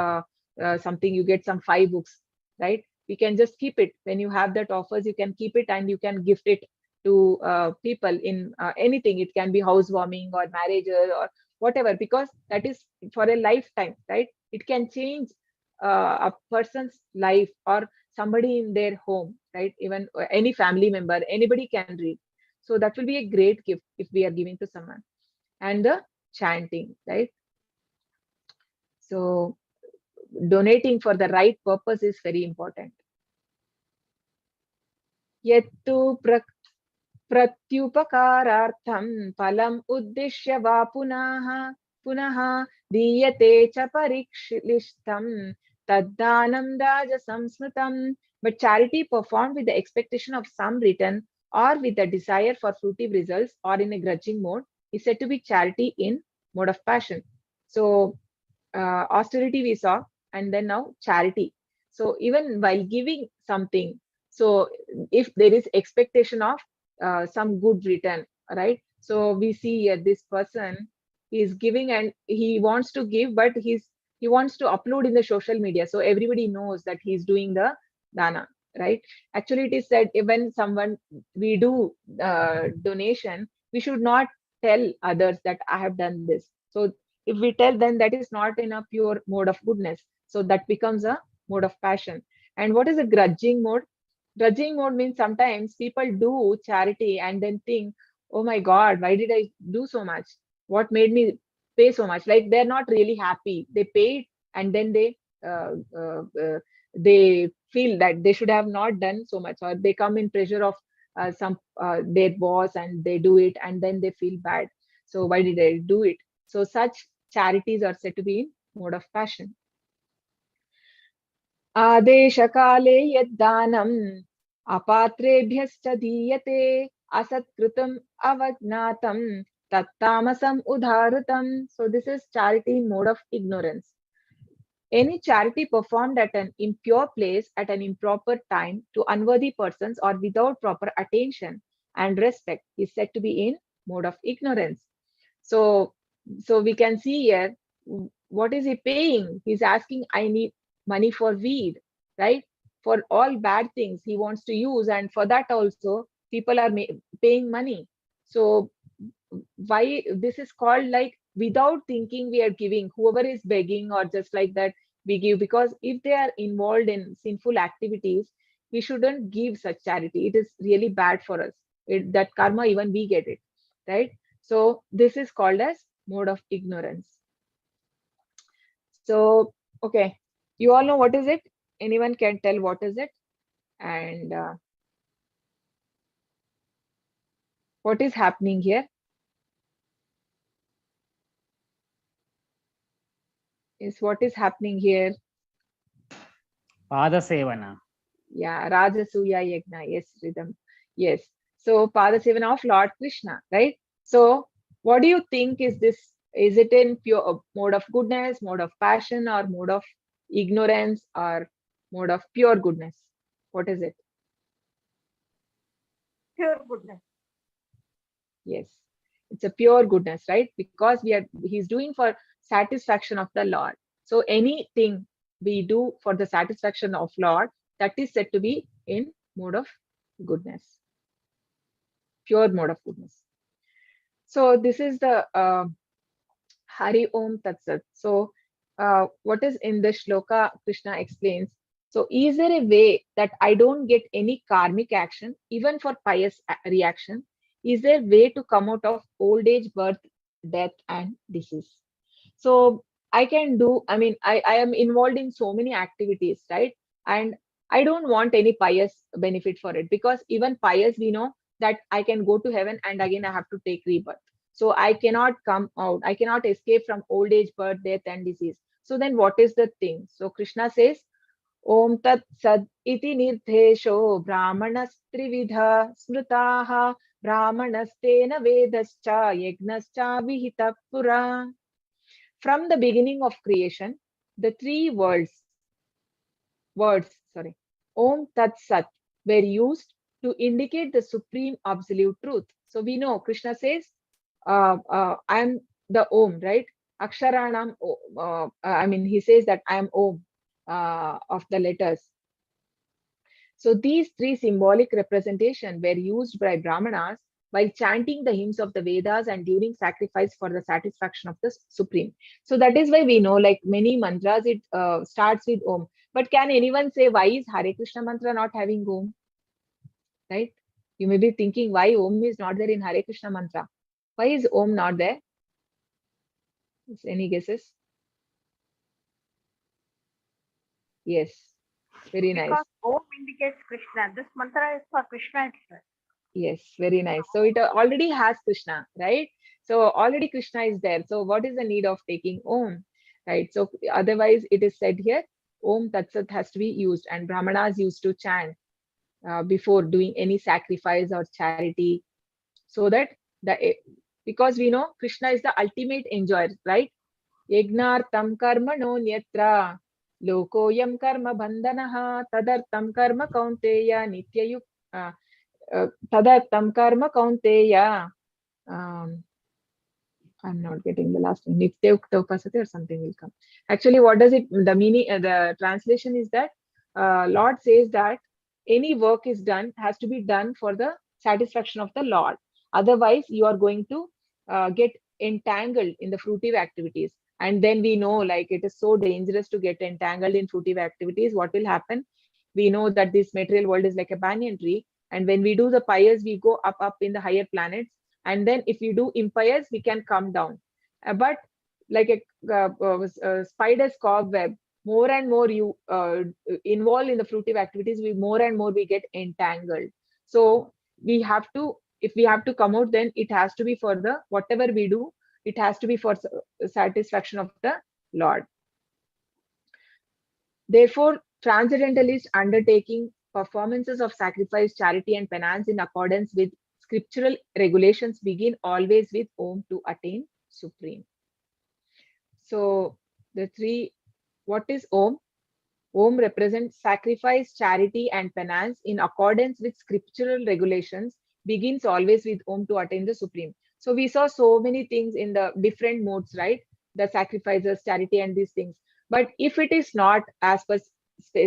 something, you get some 5 books, right? We can just keep it. When you have that offers, you can keep it and you can gift it to people in anything. It can be housewarming or marriage or whatever, because that is for a lifetime, right? It can change a person's life or somebody in their home, right? Even any family member, anybody can read. So that will be a great gift if we are giving to someone. And the chanting, right? So donating for the right purpose is very important. Yettu pratyupakarartham palam uddishya va punaha diyate cha parikshilishtam taddanam raja samsmritam. But charity performed with the expectation of some return or with the desire for fruitive results or in a grudging mode is said to be charity in mode of passion. So austerity we saw, and then now charity. So even while giving something, so if there is expectation of some good return, right? So we see this person is giving and he wants to give, but he wants to upload in the social media, so everybody knows that he's doing the dana, right? Actually, it is said when someone we do donation, we should not tell others that I have done this. So if we tell, then that is not in a pure mode of goodness. So that becomes a mode of passion. And what is a grudging mode? Grudging mode means sometimes people do charity and then think, oh my God, why did I do so much? What made me pay so much? Like they're not really happy. They paid and then they feel that they should have not done so much, or they come in pressure of some their boss and they do it and then they feel bad. So why did I do it? So such charities are said to be in mode of passion. आदेशकाले यद्दानम् अपात्रेभ्यश्च दीयते असत्कृतम् अवज्ञातम् तत्तामसम् उदाहृतम्. So this is charity in mode of ignorance. Any charity performed at an impure place at an improper time to unworthy persons or without proper attention and respect is said to be in mode of ignorance. So we can see here, what is he paying? He's asking, I need money for weed, right? For all bad things he wants to use, and for that also people are paying money. So why this is called like without thinking we are giving, whoever is begging or just like that we give, because if they are involved in sinful activities, we shouldn't give such charity. It is really bad for us. That karma, even we get it, right? So this is called as mode of ignorance. So okay, you all know what is it? Anyone can tell what is it? And what is happening here? Is what is happening here? Pada Sevana. Yeah, Rajasuya Yagna. Yes, rhythm. Yes. So Padasevana of Lord Krishna, right? So what do you think is this? Is it in pure mode of goodness, mode of passion, or mode of ignorance, or mode of pure goodness? What is it? Pure goodness. Yes, it's a pure goodness, right? Because he's doing for satisfaction of the Lord. So anything we do for the satisfaction of Lord, that is said to be in mode of goodness, pure mode of goodness. So this is the Hari Om Tat Sat. So what is in the shloka Krishna explains. So is there a way that I don't get any karmic action, even for pious reaction? Is there a way to come out of old age, birth, death, and disease? So I can do, I mean, I am involved in so many activities, right? And I don't want any pious benefit for it, because even pious, we know that I can go to heaven and again I have to take rebirth. So I cannot come out, I cannot escape from old age, birth, death, and disease. So then what is the thing? So Krishna says, Om Tat Sad iti nirdesho brahmanastrividha smritaha brahmanastena vedascha yagnascha vihita pura. From the beginning of creation, the three words, Om Tat Sat, were used to indicate the supreme absolute truth. So we know Krishna says, I am the Om, right? Aksharanam, I mean, he says that I am Om of the letters. So these three symbolic representations were used by Brahmanas while chanting the hymns of the Vedas and during sacrifice for the satisfaction of the Supreme. So that is why we know, like many mantras, it starts with Om. But can anyone say why is Hare Krishna mantra not having Om? Right? You may be thinking why Om is not there in Hare Krishna mantra. Why is Om not there? Any guesses? Yes. Very nice. Because Om indicates Krishna. This mantra is for Krishna itself. Yes, very nice. So it already has Krishna, right? So already Krishna is there. So what is the need of taking Om, right? So otherwise it is said here, Om Tat Sat has to be used, and Brahmanas used to chant before doing any sacrifice or charity, so that because we know Krishna is the ultimate enjoyer, right? Yagnartam karma no nyatra lokoyam karma bandhanaha tadartam karma kaunteya nityayuk tadartam karma kaunteya. I'm not getting the last one. Nityayukta upasate or something will come. Actually, what does it, the meaning, the translation is that Lord says that any work is done, has to be done for the satisfaction of the Lord. Otherwise, you are going to get entangled in the fruitive activities. And then we know, like, it is so dangerous to get entangled in fruitive activities. What will happen? We know that this material world is like a banyan tree. And when we do the pious, we go up in the higher planets. And then if we do impious, we can come down. But like a spider's cobweb, more and more you involve in the fruitive activities, more and more we get entangled. So we have to, if we have to come out, then it has to be for the, whatever we do, it has to be for satisfaction of the Lord. Therefore, transcendentalist undertaking performances of sacrifice, charity, and penance in accordance with scriptural regulations begin always with Om to attain Supreme. So the three, what is Om? Om represents sacrifice, charity, and penance in accordance with scriptural regulations, begins always with Om to attain the Supreme. So we saw so many things in the different modes, right? The sacrifices, charity, and these things. But if it is not as per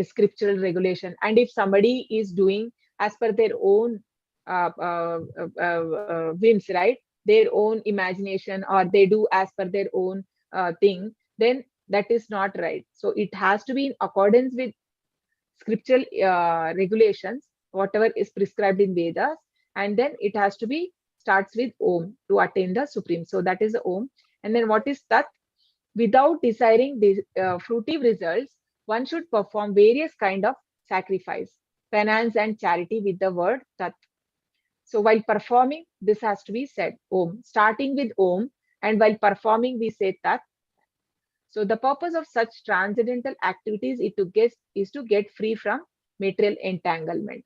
scriptural regulation, and if somebody is doing as per their own whims, right, their own imagination, or they do as per their own thing, then that is not right. So it has to be in accordance with scriptural regulations, whatever is prescribed in Vedas, and then it has to be starts with Om to attain the supreme. So that is the Om. And then what is Tat? Without desiring fruitive results, one should perform various kind of sacrifice, penance, and charity with the word Tat. So while performing, this has to be said Om, starting with Om, and while performing, we say Tat. So the purpose of such transcendental activities is to get free from material entanglement.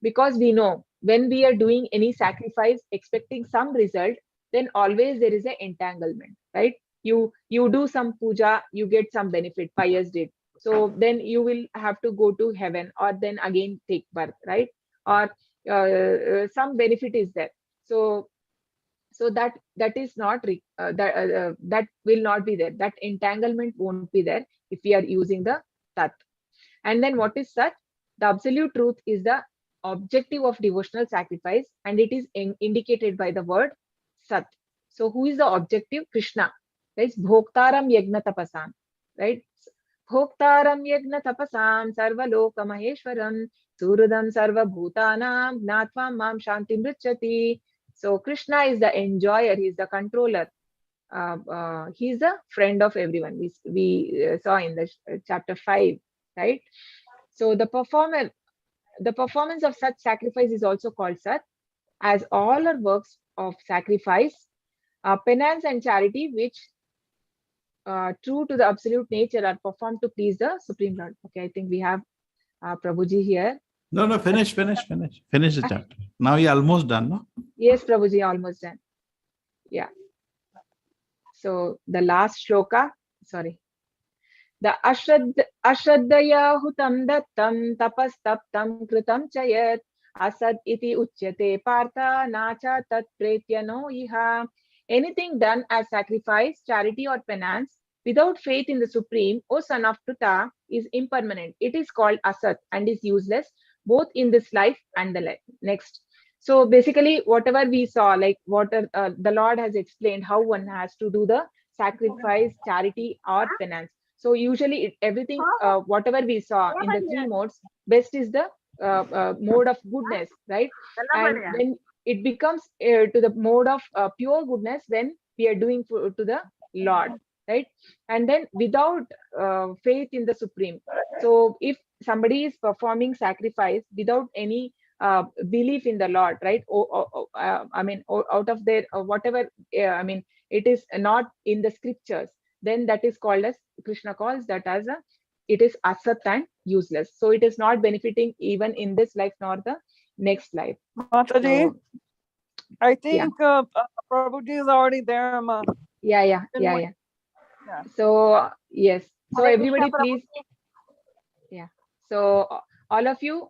Because we know when we are doing any sacrifice expecting some result, then always there is an entanglement, right? You do some puja, you get some benefit, pious deed. So then you will have to go to heaven, or then again take birth, right? Or some benefit is there. So that is not that will not be there. That entanglement won't be there if we are using the Tat. And then what is Sat? The absolute truth is the objective of devotional sacrifice, and it is indicated by the word Sat. So who is the objective? Krishna. Right? Bhoktaram yagna tapasam. Right? Bhoktaram yagna tapasam sarvaloka maheshwaram surudam sarva bhutanam gnatvam mam shanti mrichati. So Krishna is the enjoyer, he is the controller. He is the friend of everyone. We saw in the chapter 5, right? So the performance of such sacrifice is also called Sat, as all are works of sacrifice, penance and charity, which true to the absolute nature are performed to please the Supreme Lord. Okay, I think we have Prabhuji here. No, finish the chapter. Now you're almost done, no? Yes, Prabhuji, almost done. Yeah. So the last shloka, sorry. The ashraddaya hutam dattam tapastaptam kritam chayat asad iti uchyate partha nacha tat pretya no iha. Anything done as sacrifice, charity, or penance without faith in the Supreme, O son of Pritha, is impermanent. It is called asat and is useless both in this life and the next. So basically, whatever we saw, like what the Lord has explained, how one has to do the sacrifice, charity, or penance. So usually everything, whatever we saw in the three modes, best is the mode of goodness, right? And when it becomes to the mode of pure goodness, when we are doing to the Lord, right? And then without faith in the Supreme. So if somebody is performing sacrifice without any belief in the Lord, right? I mean, out of their whatever, I mean, it is not in the scriptures, then that is called as, Krishna calls that as it is asat and useless. So it is not benefiting even in this life nor the next life. Mataji, So, I think Prabhuji is already there, Ma. Yeah. So yes, so everybody please. Yeah, so all of you,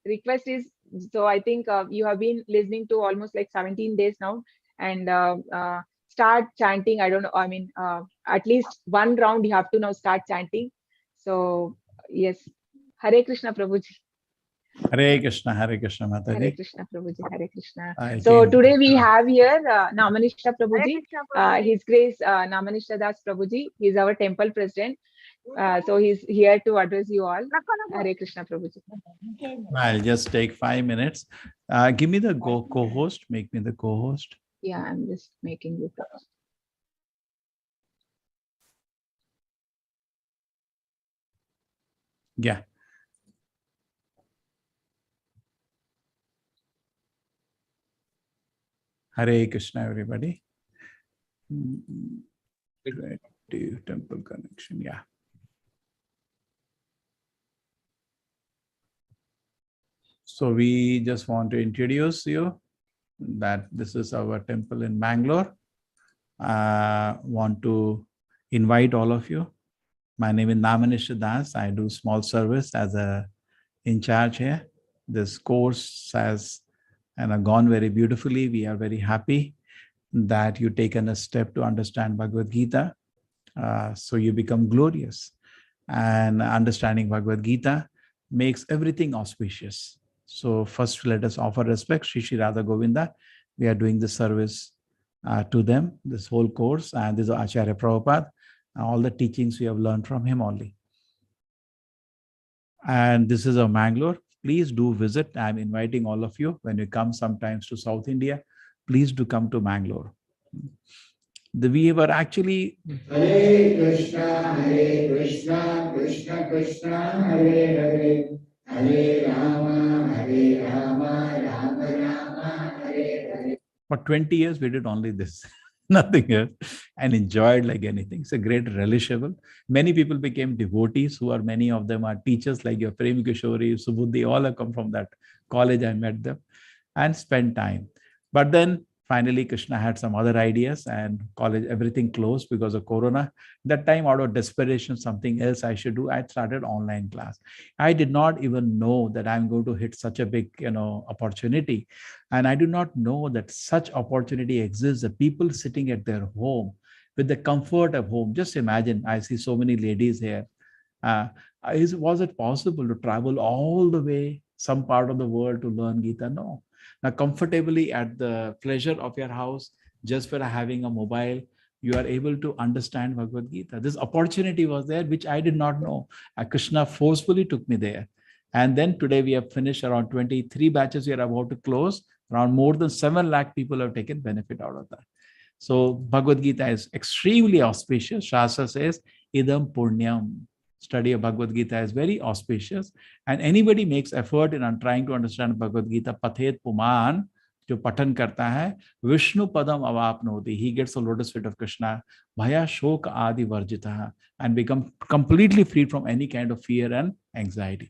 request is, so I think you have been listening to almost like 17 days now, and start chanting. I don't know, I mean, at least one round you have to now start chanting. So yes, Hare Krishna Prabhuji. Hare Krishna Mataji. Hare Krishna Prabhuji, Hare Krishna. So today we have here Namanishta Prabhuji, His Grace Namanishta Das Prabhuji. He is our temple president. So he's here to address you all. Hare Krishna Prabhuji. I'll just take 5 minutes. Give me the co-host. Make me the co-host. Yeah, I'm just making you first. Yeah. Hare Krishna, everybody. Creative temple connection. Yeah. So we just want to introduce you that this is our temple in Bangalore. Want to invite all of you. My name is Namanishta Das. I do small service as a in charge here. This course has gone very beautifully. We are very happy that you've taken a step to understand Bhagavad Gita. So you become glorious. And understanding Bhagavad Gita makes everything auspicious. So first, let us offer respect. Shri Radha Govinda, we are doing the service to them, this whole course. And this is Acharya Prabhupada. All the teachings we have learned from him only. And this is a Mangalore. Please do visit. I'm inviting all of you when you come sometimes to South India. Please do come to Mangalore. We were actually Hare Krishna, Krishna Krishna, Hare Hare, Hare Rama, Rama Rama, Hare Hare. For 20 years, we did only this, nothing else, and enjoyed like anything. It's a great relishable. Many people became devotees, who are many of them are teachers like your Prem Kishori, Subudhi, all have come from that college. I met them and spent time. But then finally, Krishna had some other ideas and college, everything closed because of Corona. That time, out of desperation, something else I should do, I started online class. I did not even know that I'm going to hit such a big, opportunity. And I do not know that such opportunity exists, that people sitting at their home with the comfort of home. Just imagine, I see so many ladies here. Was it possible to travel all the way, some part of the world to learn Gita? No. Now, comfortably at the pleasure of your house, just for having a mobile, you are able to understand Bhagavad Gita. This opportunity was there, which I did not know. Krishna forcefully took me there. And then today we have finished around 23 batches. We are about to close. Around more than 7 lakh people have taken benefit out of that. So Bhagavad Gita is extremely auspicious. Shastra says, idam punyam. Study of Bhagavad Gita is very auspicious, and anybody makes effort in trying to understand Bhagavad Gita, pathet puman, jo patan karta hai, Vishnu padam avapnoti, he gets the lotus feet of Krishna, bhaya shok adi varjita, and become completely freed from any kind of fear and anxiety.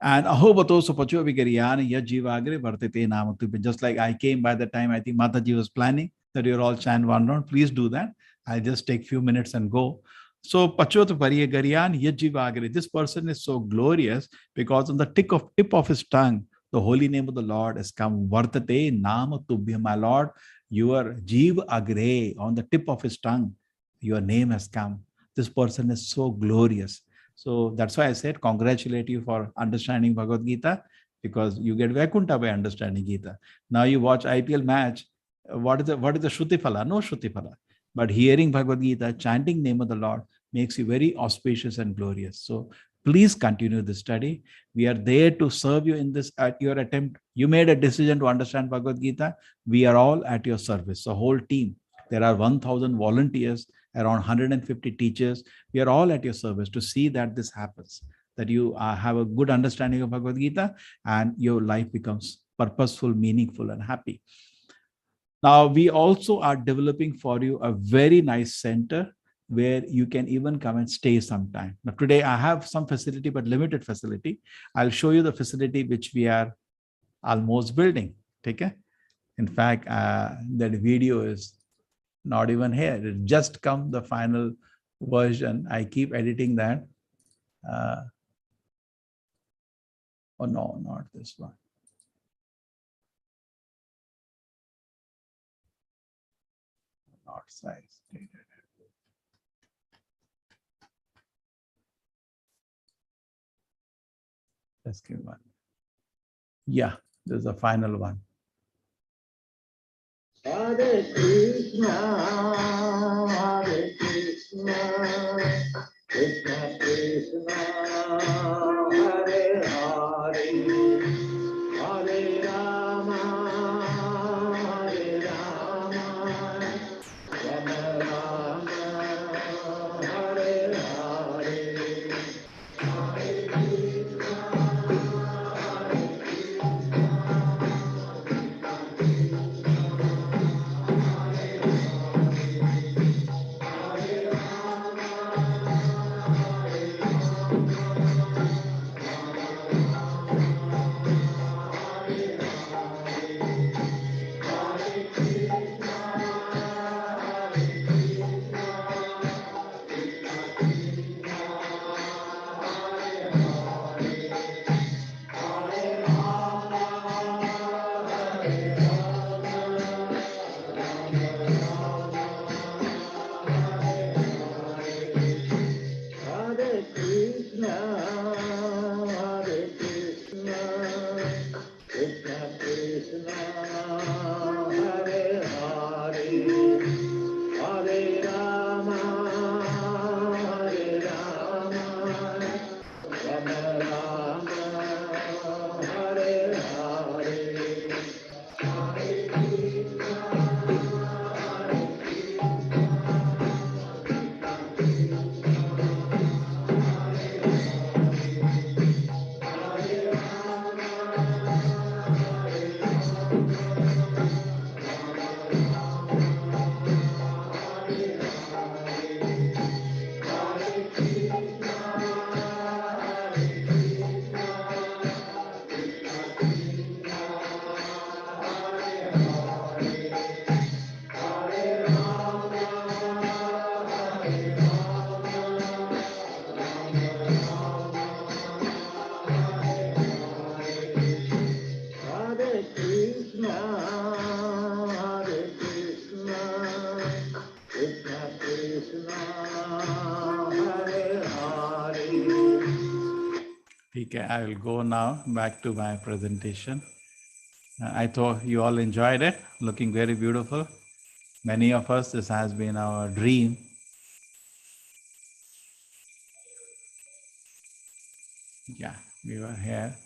And ahobato sopacho vigariyan yajivagre vartate namatubhi. Just like I came by the time, I think Mataji was planning that you're all chant one round. Please do that. I'll just take few minutes and go. So Pachot Pariyagariyan Yajivagri. This person is so glorious because on the tip of his tongue, the holy name of the Lord has come. Vartate Nama Tubhya, my Lord, your Jiv Agre, on the tip of his tongue, your name has come. This person is so glorious. So that's why I said, congratulate you for understanding Bhagavad Gita, because you get Vaikuntha by understanding Gita. Now you watch IPL match. What is the Shruti Phala? No Shruti Phala. But hearing Bhagavad Gita, chanting name of the Lord makes you very auspicious and glorious. So please continue the study. We are there to serve you in this, at your attempt. You made a decision to understand Bhagavad Gita. We are all at your service. The whole team. There are 1,000 volunteers, around 150 teachers. We are all at your service to see that this happens, that you have a good understanding of Bhagavad Gita and your life becomes purposeful, meaningful, and happy. Now, we also are developing for you a very nice center where you can even come and stay sometime. Now, today I have some facility, but limited facility. I'll show you the facility which we are almost building. Okay? In fact, that video is not even here. It just come the final version. I keep editing that. Oh no, not this one. Not size. Let's give one. Yeah, this is the final one. Hare Krishna, Krishna Krishna, Hare Hare, Hare Rama, Rama Rama, Hare Hare. Okay, I will go now back to my presentation. I thought you all enjoyed it, looking very beautiful. Many of us, this has been our dream. Yeah, we were here.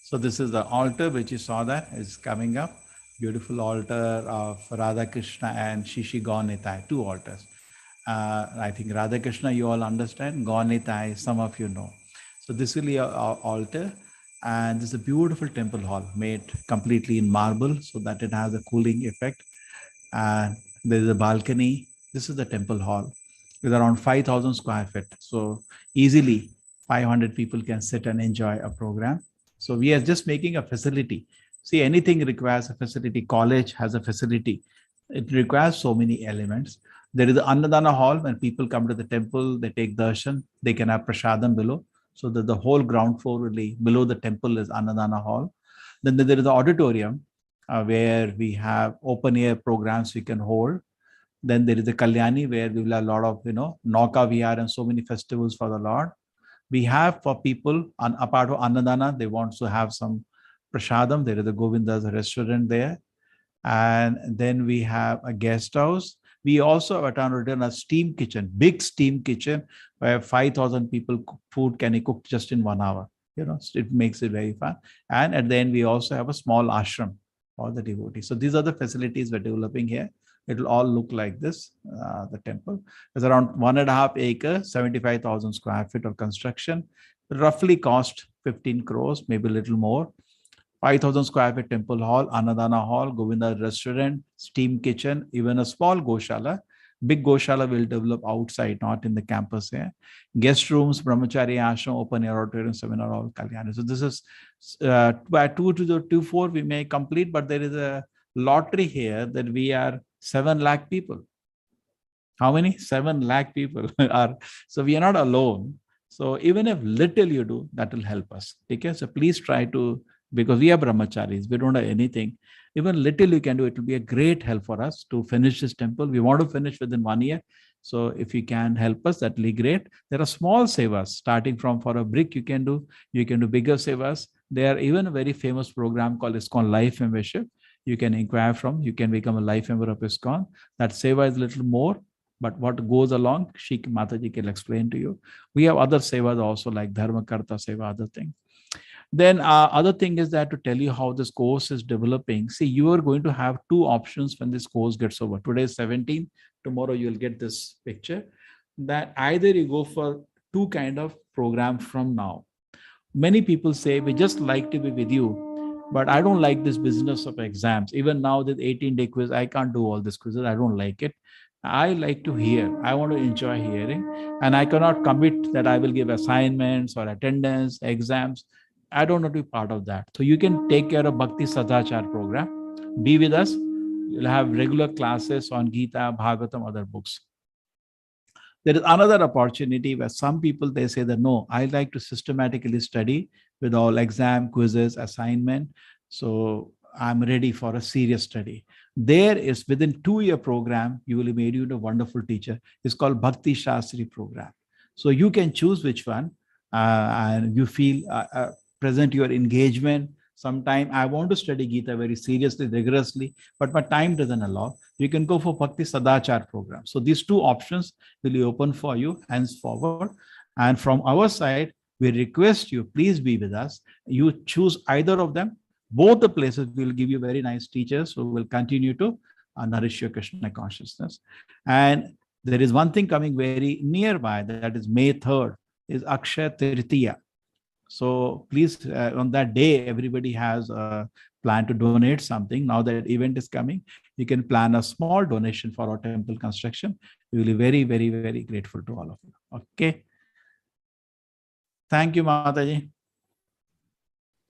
So this is the altar which you saw that is coming up. Beautiful altar of Radha Krishna and Shishi Gaunitai, 2 altars. I think Radha Krishna you all understand, Gaunitai some of you know. So this will be our altar, and this is a beautiful temple hall made completely in marble so that it has a cooling effect. And there is a balcony. This is the temple hall with around 5,000 square feet. So easily 500 people can sit and enjoy a program. So we are just making a facility. See, anything requires a facility. College has a facility. It requires so many elements. There is the Annadana hall. When people come to the temple, they take darshan. They can have prasadam below. So that the whole ground floor really below the temple is Annadana hall. Then there is the auditorium where we have open air programs we can hold. Then there is the Kalyani where we will have a lot of, Nauka Vihar and so many festivals for the Lord. We have for people, apart of Annadana, they want to have some prasadam. There is the Govinda's restaurant there. And then we have a guest house. We also have a steam kitchen, big steam kitchen where 5,000 people food can be cooked just in 1 hour. It makes it very fun. And at the end, we also have a small ashram for the devotees. So these are the facilities we're developing here. It will all look like this, the temple. It's around 1.5 acres, 75,000 square feet of construction. Roughly cost 15 crores, maybe a little more. 5,000 square feet temple hall, Annadana hall, Govinda restaurant, steam kitchen, even a small Goshala. Big Goshala will develop outside, not in the campus here. Guest rooms, Brahmachari ashram, open air auditorium, seminar hall, Kalyani. So this is by 2024 we may complete, but there is a lottery here that we are 7 lakh people. How many? 7 lakh people are. So we are not alone. So even if little you do, that will help us. Okay, so please try to, because we are brahmacharis, we don't have anything. Even little you can do, it will be a great help for us to finish this temple. We want to finish within 1 year. So if you can help us, that will be great. There are small sevas starting from, for a brick you can do bigger sevas. There are even a very famous program called ISKCON Life Membership. You can inquire from, you can become a life member of ISKCON. That seva is a little more, but what goes along, Shik Mataji can explain to you. We have other sevas also like Dharma Karta seva, other thing. Then other thing is that to tell you how this course is developing. See, you are going to have 2 options when this course gets over. Today is 17. Tomorrow you will get this picture. That either you go for 2 kind of program from now. Many people say, we just like to be with you, but I don't like this business of exams. Even now, this 18-day quiz, I can't do all these quizzes. I don't like it. I like to hear. I want to enjoy hearing. And I cannot commit that I will give assignments or attendance, exams. I don't want to be part of that. So you can take care of Bhakti Sadachar program. Be with us. You'll have regular classes on Gita, Bhagavatam, other books. There is another opportunity where some people, they say that, no, I like to systematically study with all exam, quizzes, assignment. So I'm ready for a serious study. There is within 2-year program, you will be made into a wonderful teacher. It's called Bhakti Shastri program. So you can choose which one and you feel present your engagement. Sometime I want to study Gita very seriously, rigorously, but my time doesn't allow. You can go for Bhakti Sadachar program. So these 2 options will be open for you henceforward. And from our side, we request you, please be with us. You choose either of them. Both the places will give you very nice teachers who will continue to nourish your Krishna consciousness. And there is one thing coming very nearby, that is May 3rd, is Akshaya Tritiya. So please, on that day, everybody has a plan to donate something. Now that event is coming, you can plan a small donation for our temple construction. We will be very, very, very grateful to all of you. Okay. Thank you, Mataji.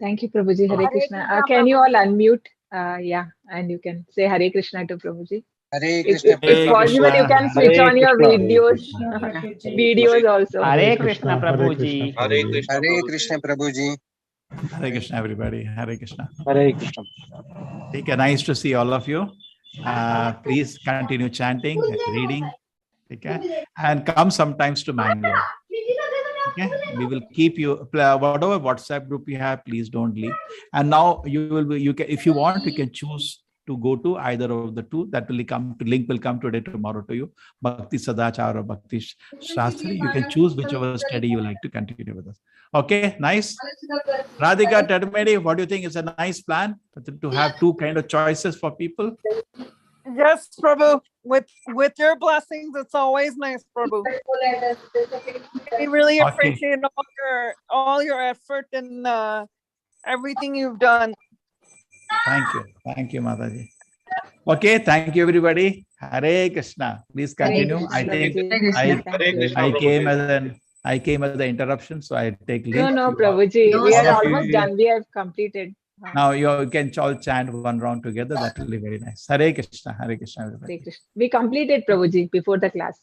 Thank you, Prabhuji. Hare Krishna. Can you all unmute? Yeah, and you can say Hare Krishna to Prabhuji. Hare If Krishna. possible, you can switch on your videos, videos also. Hare Krishna, Prabhuji. Hare Krishna. Hare Krishna, Prabhuji. Hare Krishna, everybody. Hare Krishna. Hare Krishna. Okay, nice to see all of you. Please continue chanting and reading. Okay, and come sometimes to Mangalore. Okay, we will keep you whatever WhatsApp group you have. Please don't leave. And now you can, if you want, you can choose to go to either of the two. That will come. Link will come today, tomorrow to you. Bhakti Sadachar or Bhakti Shastri. You can choose whichever study you like to continue with us. Okay, nice. Radhika Tadmedi, what do you think? It's a nice plan to have two kind of choices for people. Yes, Prabhu. With your blessings, it's always nice, Prabhu. We really Okay. appreciate all your effort and everything you've done. Thank you, Mataji. Okay, thank you, everybody. Hare Krishna. Please continue. Krishna, I think Prabhuji. I came as the interruption, so I take leave. No, Prabhuji. No, We are sir. almost done. We have completed. Now you can all chant one round together. That will be very nice. Hare Krishna, everybody. Hare Krishna. We completed, Prabhuji, before the class.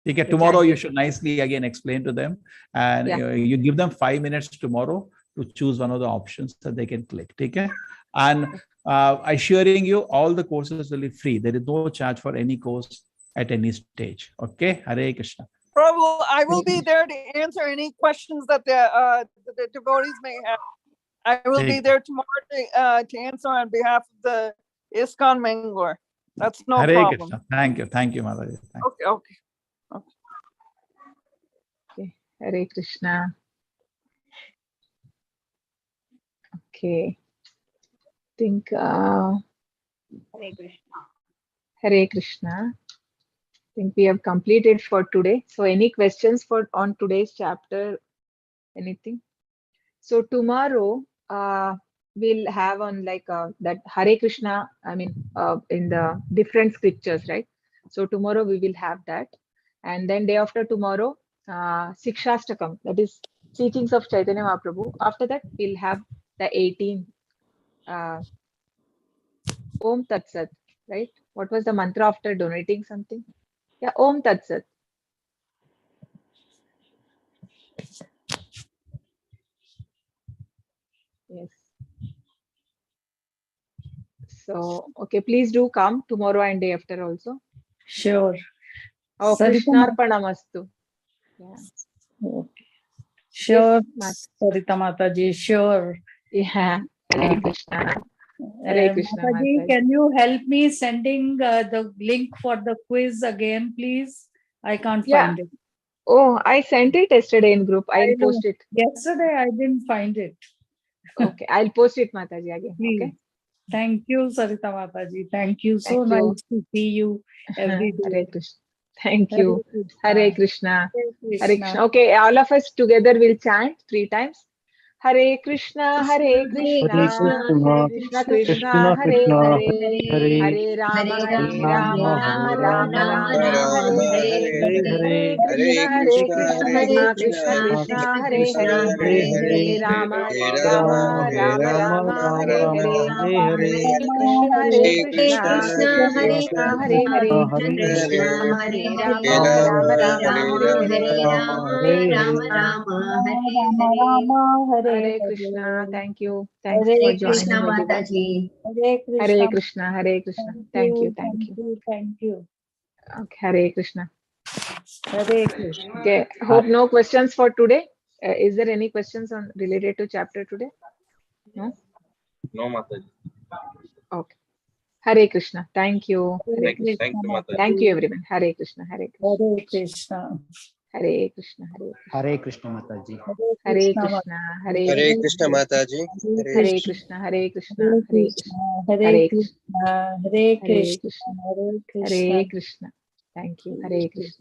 Okay, tomorrow you should nicely again explain to them, and Yeah. you give them 5 minutes tomorrow to choose one of the options that they can click. Okay, and assuring you all the courses will be free. There is no charge for any course at any stage. Okay, Hare Krishna. Prabhu, I will be there to answer any questions that the devotees may have. I will be there tomorrow to answer on behalf of the ISKCON Mangalore. That's no Hare problem. Krishna. Thank you, Mataji. Okay. Okay. Hare Krishna. Okay. I think Hare Krishna. Hare Krishna. I think we have completed for today. So any questions on today's chapter? Anything? So tomorrow we'll have on like that Hare Krishna, I mean in the different scriptures, right? So tomorrow we will have that. And then day after tomorrow, Sikshastakam, that is teachings of Chaitanya Mahaprabhu. After that, we'll have the 18 Om Tat Sat, right? What was the mantra after donating something? Yeah, Om Tat Sat. Yes. So, okay, please do come tomorrow and day after also. Sure. Oh, Sarita Krishnarpanamastu. Yeah. Okay. Sure, Yes, Sarita Mataji, sure. Yeah. Hare Krishna. Hare Krishna, Mataji, Mataji. can you help me sending the link for the quiz again, please? I can't find it. Oh, I sent it yesterday in group. I'll post it. Yesterday, I didn't find it. Okay, I'll post it, Mataji, again. Please. Okay. Thank you, Sarita Mataji. Thank you. So Thank you. nice to see you every day. Hare Krishna. Thank Hare you. Krishna. Hare Krishna. Hare Hare Krishna. Krishna. Okay, all of us together will chant 3 times. Hare Krishna, Hare Krishna, Krishna Krishna, Hare Hare, Hare Rama, Rama Rama, Hare Hare, Hare Krishna, Krishna Krishna, Hare Hare, Hare Rama, Rama, Hare Hare, Hare Krishna, Hare Krishna, Hare Hare, Hare Rama, Rama, Hare Krishna. Thank you. Thanks for joining, everyone. Hare Krishna. Hare Krishna. Hare Krishna. Thank you. Thank you. Thank you. Okay, Hare Krishna. Hare Krishna. Okay, hope no questions for today. Is there any questions on related to chapter today? No? No, Mataji. Okay. Hare Krishna. Thank you. Hare Krishna. Thank you, Mataji. Thank you, everyone. Hare Krishna. Hare Krishna. Hare Krishna. Hare Krishna. Hare Krishna Mataji. Hare Krishna. Hare Krishna Mataji. Hare Krishna. Hare Krishna. Hare Hare Krishna. Krishna. Hare Krishna. Hare Hare Krishna. Krishna. Hare Krishna. Hare Krishna. Thank you. Hare Krishna.